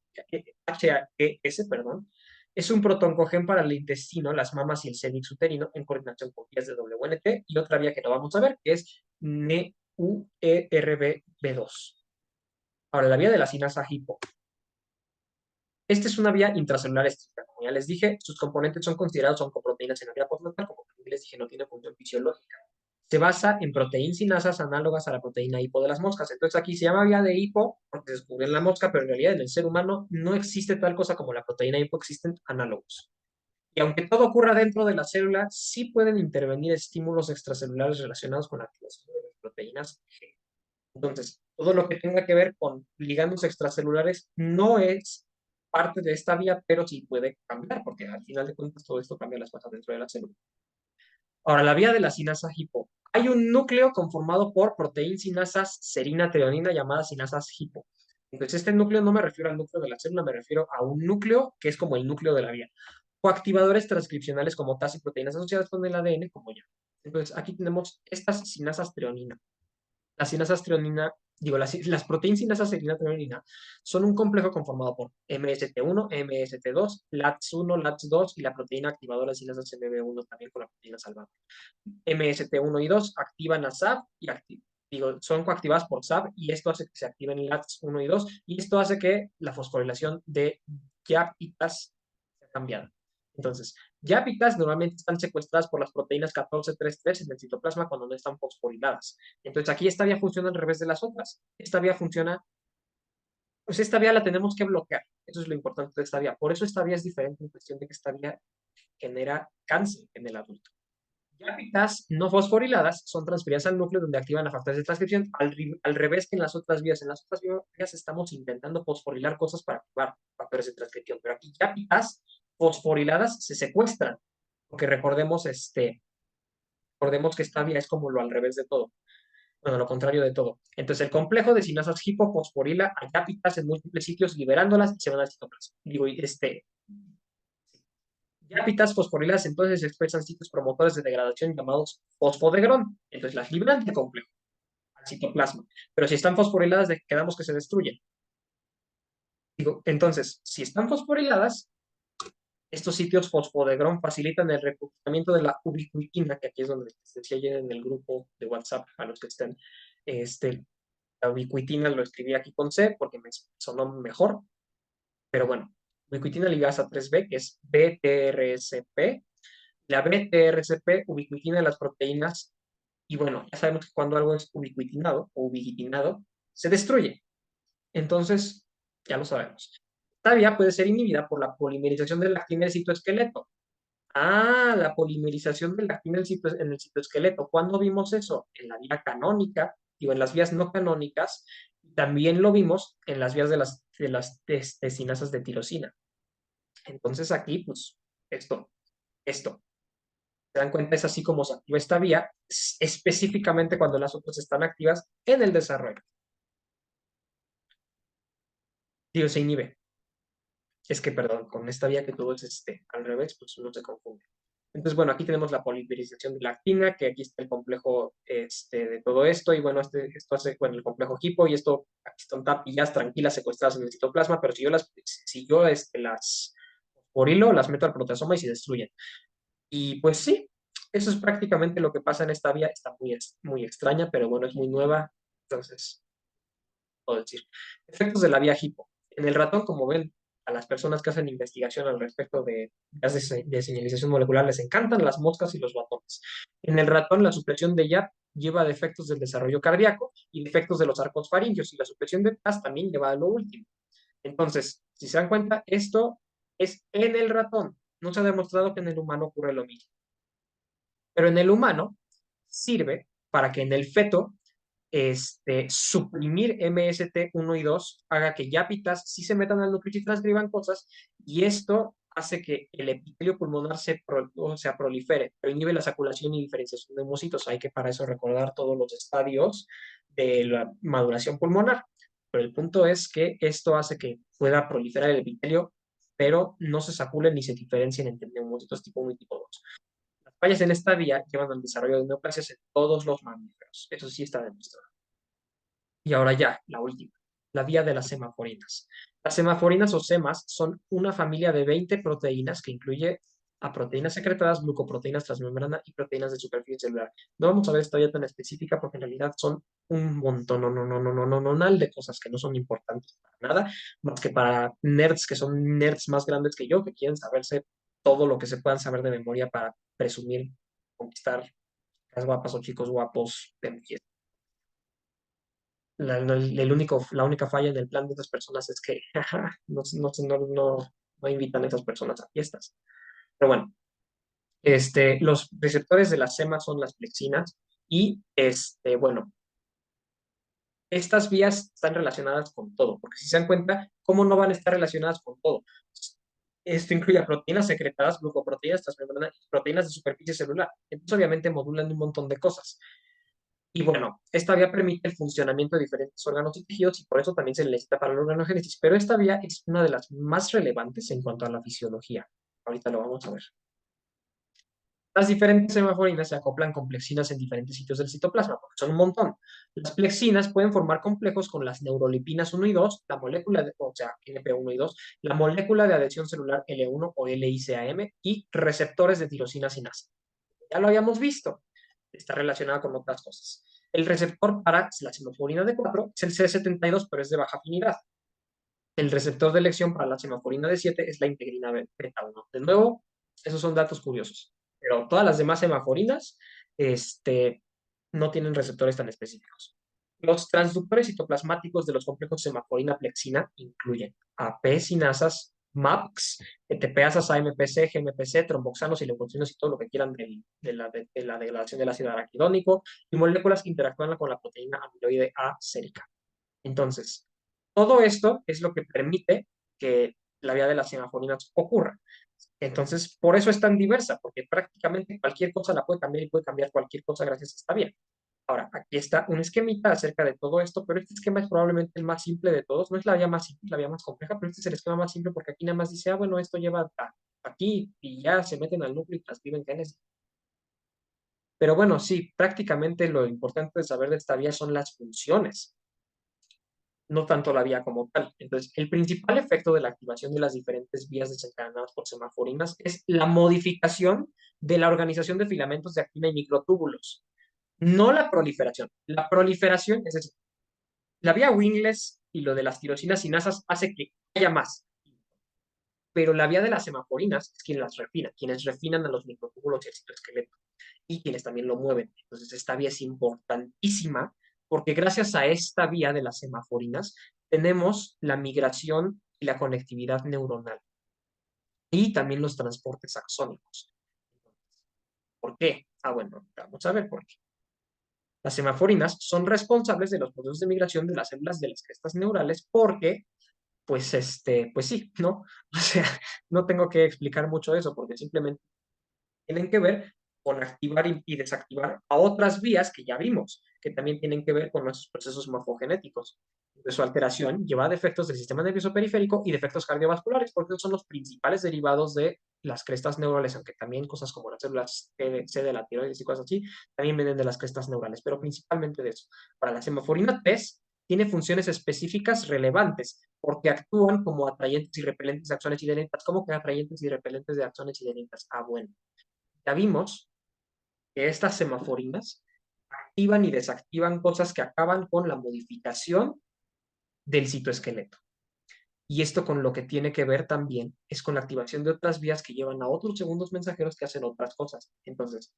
[SPEAKER 1] perdón, es un protoncogen para el intestino, las mamas y el cervix uterino en coordinación con vías de WNT y otra vía que no vamos a ver que es NUERB2. Ahora, la vía de la sinasa hipo. Esta es una vía intracelular estricta. Como ya les dije, sus componentes son considerados oncoproteínas en la vía postnatal, como también les dije, no tiene función fisiológica. Se basa en proteinsinasas análogas a la proteína hipo de las moscas. Entonces aquí se llama vía de hipo porque se descubrió en la mosca, pero en realidad en el ser humano no existe tal cosa como la proteína hipo, existen análogos. Y aunque todo ocurra dentro de la célula, sí pueden intervenir estímulos extracelulares relacionados con la activación de las proteínas G. Entonces, todo lo que tenga que ver con ligandos extracelulares no es parte de esta vía, pero sí puede cambiar, porque al final de cuentas todo esto cambia las cosas dentro de la célula. Ahora, la vía de la sinasa hipo. Hay un núcleo conformado por proteinsinasas serina treonina llamadas sinasas hipo. Entonces, este núcleo no me refiero al núcleo de la célula, me refiero a un núcleo que es como el núcleo de la vía. Coactivadores transcripcionales como TAS y proteínas asociadas con el ADN, como ya. Entonces, aquí tenemos estas sinasas treonina. Las sinasas treonina, digo, las proteínsinasas serina treonina son un complejo conformado por MST1, MST2, LATS1, LATS2 y la proteína activadora de sinasas MB1 también con la proteína salvada. MST1 y 2 activan a SAB y son coactivadas por SAB y esto hace que se activen LATS1 y 2 y esto hace que la fosforilación de YAP y TAS sea cambiada. Entonces, YAP y TAS normalmente están secuestradas por las proteínas 14-3-3 en el citoplasma cuando no están fosforiladas. Entonces, aquí esta vía funciona al revés de las otras. Esta vía funciona, pues esta vía la tenemos que bloquear. Eso es lo importante de esta vía. Por eso esta vía es diferente en cuestión de que esta vía genera cáncer en el adulto. Yapitas no fosforiladas son transferidas al núcleo donde activan la factores de transcripción, al revés que en las otras vías. En las otras vías estamos intentando fosforilar cosas para activar factores de transcripción, pero aquí yapitas fosforiladas se secuestran, porque recordemos que esta vía es como lo al revés de todo, bueno, lo contrario de todo. Entonces, el complejo de sinasas hipofosforila a yapitas en múltiples sitios, liberándolas y se van al citoplasma. Digo, Yapitas fosforiladas entonces expresan sitios promotores de degradación llamados fosfodegrón. Entonces las libran del complejo al citoplasma. Pero si están fosforiladas, quedamos que se destruyen. Digo, entonces, si están fosforiladas, estos sitios fosfodegrón facilitan el reclutamiento de la ubiquitina, que aquí es donde les decía ayer en el grupo de WhatsApp a los que estén. La ubiquitina lo escribí aquí con C porque me sonó mejor. Pero bueno, ubiquitina ligasa 3B, que es BTRSP. La BTRCP ubiquitina las proteínas y bueno, ya sabemos que cuando algo es ubiquitinado o ubiquitinado, se destruye. Entonces, ya lo sabemos. Esta vía puede ser inhibida por la polimerización de la actina en el citoesqueleto. Ah, la polimerización de la actina en el citoesqueleto. ¿Cuándo vimos eso? En la vía canónica, digo, en las vías no canónicas. También lo vimos en las vías de las sinasas de tirosina. Entonces aquí, pues, esto. Se dan cuenta, es así como se activa esta vía, específicamente cuando las otras están activas en el desarrollo. Digo, se inhibe. Es que, perdón, con esta vía que todo es al revés, pues uno se confunde. Entonces, bueno, aquí tenemos la polimerización de la actina, que aquí está el complejo de todo esto, y bueno, esto hace, bueno, el complejo hipo, y esto, aquí están tapillas tranquilas secuestradas en el citoplasma, pero si yo las fosforilo, las meto al proteasoma y se destruyen. Y pues sí, Eso es prácticamente lo que pasa en esta vía. Está muy extraña, pero bueno, es muy nueva. Entonces, puedo decir. Efectos de la vía hipo. En el ratón, como ven, a las personas que hacen investigación al respecto de vías de señalización molecular les encantan las moscas y los ratones. En el ratón, la supresión de YAP lleva a defectos del desarrollo cardíaco y defectos de los arcos faringios, y la supresión de PAS también lleva a lo último. Entonces, si se dan cuenta, esto es en el ratón. No se ha demostrado que en el humano ocurre lo mismo. Pero en el humano sirve para que en el feto suprimir MST1 y 2 haga que yapitas sí se metan al núcleo y transcriban cosas, y esto hace que el epitelio pulmonar o sea, prolifere, pero inhibe la saculación y diferenciación de homocitos. Hay que para eso recordar todos los estadios de la maduración pulmonar. Pero el punto es que esto hace que pueda proliferar el epitelio, pero no se saculen ni se diferencien entre neumocitos tipo 1 y tipo 2. Las fallas en esta vía llevan al desarrollo de neoplasias en todos los mamíferos. Eso sí está demostrado. Y ahora ya, la última, la vía de las semaforinas. Las semaforinas o semas son una familia de 20 proteínas que incluye a proteínas secretadas, glucoproteínas transmembrana y proteínas de superficie celular. No vamos a ver esta vía tan específica porque en realidad son un montón, de cosas que no son importantes para nada, más que para nerds que son nerds más grandes que yo, que quieren saberse todo lo que se puedan saber de memoria para presumir, conquistar las guapas o chicos guapos de fiesta. La única falla en el plan de esas personas es que no invitan a esas personas a fiestas. Pero bueno, los receptores de la SEMA son las plexinas y, bueno, estas vías están relacionadas con todo, porque si se dan cuenta, ¿cómo no van a estar relacionadas con todo? Esto incluye a proteínas secretadas, glucoproteínas, transmembrana y proteínas de superficie celular. Entonces, obviamente, modulan un montón de cosas. Y bueno, esta vía permite el funcionamiento de diferentes órganos y tejidos, y por eso también se necesita para la organogénesis, pero esta vía es una de las más relevantes en cuanto a la fisiología. Ahorita lo vamos a ver. Las diferentes semaforinas se acoplan con plexinas en diferentes sitios del citoplasma, porque son un montón. Las plexinas pueden formar complejos con las neurolipinas 1 y 2, la molécula o sea, NP1 y 2, la molécula de adhesión celular L1 o LICAM y receptores de tirosina sinasa. Ya lo habíamos visto, está relacionada con otras cosas. El receptor para la semaforina D4 es el C72, pero es de baja afinidad. El receptor de elección para la semaforina D7 es la integrina beta 1. De nuevo, esos son datos curiosos. Pero todas las demás semaforinas no tienen receptores tan específicos. Los transductores citoplasmáticos de los complejos semaforina-plexina incluyen AP sinasas, MAPs, ETPasas, AMPC, GMPC, tromboxanos y leucocinos y todo lo que quieran de la degradación del ácido araquidónico, y moléculas que interactúan con la proteína amiloide A sérica. Entonces, todo esto es lo que permite que la vía de las semaforinas ocurra. Entonces, por eso es tan diversa, porque prácticamente cualquier cosa la puede cambiar y puede cambiar cualquier cosa gracias a esta vía. Ahora, aquí está un esquemita acerca de todo esto, pero este esquema es probablemente el más simple de todos. No es la vía más simple, la vía más compleja, pero este es el esquema más simple porque aquí nada más dice, bueno, esto lleva aquí y ya se meten al núcleo y transcriben genes. Pero bueno, sí, prácticamente lo importante de saber de esta vía son las funciones, no tanto la vía como tal. Entonces, el principal efecto de la activación de las diferentes vías desencadenadas por semaforinas es la modificación de la organización de filamentos de actina y microtúbulos, no la proliferación. La proliferación es decir, la vía Wingless y lo de las tirosinas sinasas hace que haya más, pero la vía de las semaforinas es quien las refina, quienes refinan a los microtúbulos y el citoesqueleto, y quienes también lo mueven. Entonces, esta vía es importantísima porque gracias a esta vía de las semaforinas tenemos la migración y la conectividad neuronal y también los transportes axónicos. ¿Por qué? Bueno, vamos a ver por qué. Las semaforinas son responsables de los procesos de migración de las células de las crestas neurales porque, pues sí, ¿no? O sea, no tengo que explicar mucho de eso porque simplemente tienen que ver con activar y desactivar a otras vías que ya vimos, que también tienen que ver con nuestros procesos morfogenéticos. De su alteración lleva a defectos del sistema nervioso periférico y defectos cardiovasculares, porque son los principales derivados de las crestas neurales, aunque también cosas como las células C de la tiroides y cosas así, también vienen de las crestas neurales, pero principalmente de eso. Para la semaforina 3 tiene funciones específicas relevantes, porque actúan como atrayentes y repelentes de axones y dendritas. ¿Cómo que atrayentes y repelentes de axones y dendritas? Bueno, ya vimos que estas semaforinas activan y desactivan cosas que acaban con la modificación del citoesqueleto. Y esto con lo que tiene que ver también es con la activación de otras vías que llevan a otros segundos mensajeros que hacen otras cosas. Entonces,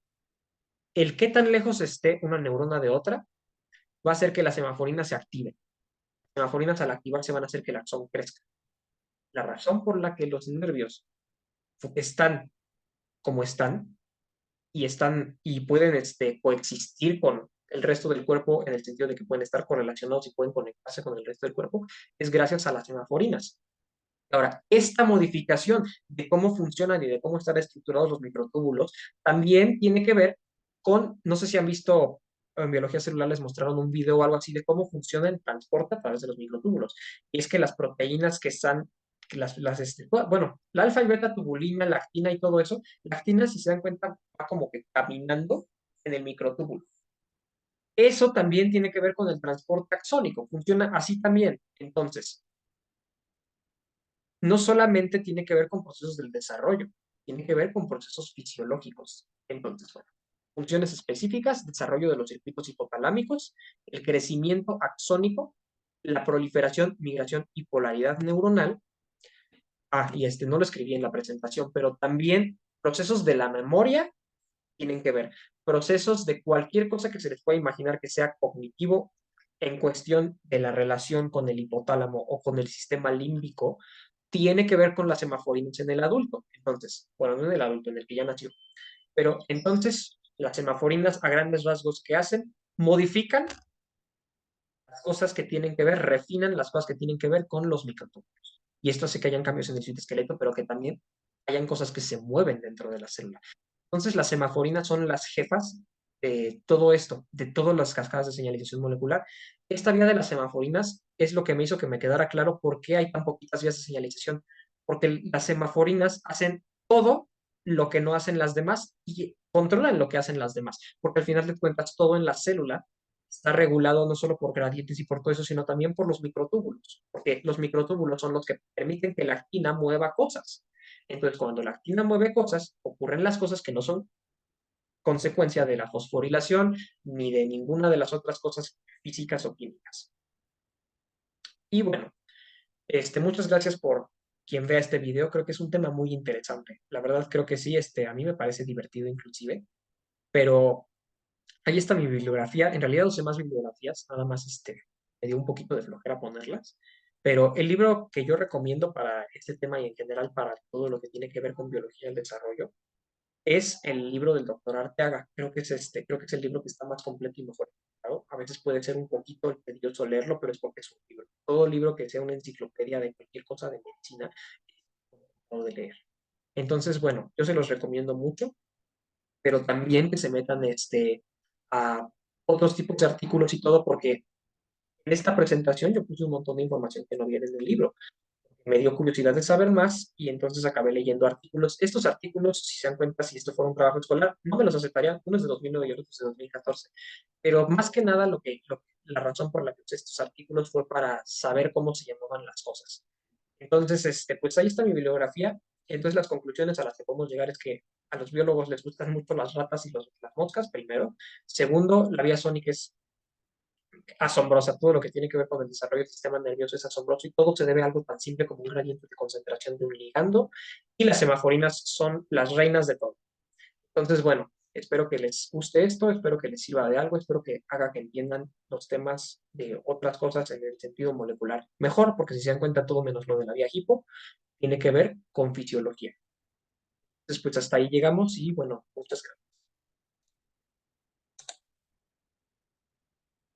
[SPEAKER 1] el qué tan lejos esté una neurona de otra va a hacer que la semaforina se active. Las semaforinas al activarse van a hacer que el axón crezca. La razón por la que los nervios están como están y pueden coexistir con el resto del cuerpo en el sentido de que pueden estar correlacionados y pueden conectarse con el resto del cuerpo, es gracias a las semaforinas. Ahora, esta modificación de cómo funcionan y de cómo están estructurados los microtúbulos también tiene que ver con, no sé si han visto en biología celular, les mostraron un video o algo así de cómo funciona el transporte a través de los microtúbulos. Y es que las proteínas que están, bueno, la alfa y beta tubulina, la actina y todo eso, la actina, si se dan cuenta, va como que caminando en el microtúbulo. Eso también tiene que ver con el transporte axónico, funciona así también. Entonces, no solamente tiene que ver con procesos del desarrollo, tiene que ver con procesos fisiológicos. Entonces, bueno, funciones específicas, desarrollo de los circuitos hipotalámicos, el crecimiento axónico, la proliferación, migración y polaridad neuronal. Y no lo escribí en la presentación, pero también procesos de la memoria tienen que ver. Procesos de cualquier cosa que se les pueda imaginar que sea cognitivo en cuestión de la relación con el hipotálamo o con el sistema límbico, tiene que ver con las semaforinas en el adulto. Entonces, bueno, no en el adulto, en el que ya nació. Pero entonces, las semaforinas a grandes rasgos, ¿qué hacen? Modifican las cosas que tienen que ver, refinan las cosas que tienen que ver con los microtúbulos. Y esto hace que hayan cambios en el citoesqueleto, pero que también hayan cosas que se mueven dentro de la célula. Entonces, las semaforinas son las jefas de todo esto, de todas las cascadas de señalización molecular. Esta vía de las semaforinas es lo que me hizo que me quedara claro por qué hay tan poquitas vías de señalización, porque las semaforinas hacen todo lo que no hacen las demás y controlan lo que hacen las demás, porque al final de cuentas todo en la célula está regulado no solo por gradientes y por todo eso, sino también por los microtúbulos, porque los microtúbulos son los que permiten que la actina mueva cosas. Entonces, cuando la actina mueve cosas, ocurren las cosas que no son consecuencia de la fosforilación ni de ninguna de las otras cosas físicas o químicas. Y bueno, muchas gracias por quien vea este video. Creo que es un tema muy interesante. La verdad creo que sí, a mí me parece divertido inclusive, pero ahí está mi bibliografía. En realidad usé más bibliografías, nada más me dio un poquito de flojera ponerlas. Pero el libro que yo recomiendo para este tema y en general para todo lo que tiene que ver con biología del desarrollo es el libro del doctor Arteaga. Creo que es el libro que está más completo y mejor explicado. A veces puede ser un poquito tedioso leerlo, pero es porque es un libro. Todo libro que sea una enciclopedia de cualquier cosa de medicina, o de leer. Entonces, bueno, yo se los recomiendo mucho, pero también que se metan a otros tipos de artículos y todo, porque en esta presentación yo puse un montón de información que no viene en el libro. Me dio curiosidad de saber más y entonces acabé leyendo artículos. Estos artículos, si se dan cuenta, si esto fuera un trabajo escolar, no me los aceptarían. Uno es de 2009 y otro es de 2014. Pero más que nada, la razón por la que usé estos artículos fue para saber cómo se llamaban las cosas. Entonces, pues ahí está mi bibliografía. Entonces, las conclusiones a las que podemos llegar es que a los biólogos les gustan mucho las ratas y las moscas, primero. Segundo, la vía sónica es asombrosa. Todo lo que tiene que ver con el desarrollo del sistema nervioso es asombroso y todo se debe a algo tan simple como un gradiente de concentración de un ligando y las semaforinas son las reinas de todo. Entonces, bueno, espero que les guste esto, espero que les sirva de algo, espero que haga que entiendan los temas de otras cosas en el sentido molecular mejor, porque si se dan cuenta todo menos lo de la vía hipo, tiene que ver con fisiología. Entonces, pues hasta ahí llegamos y bueno, muchas gracias.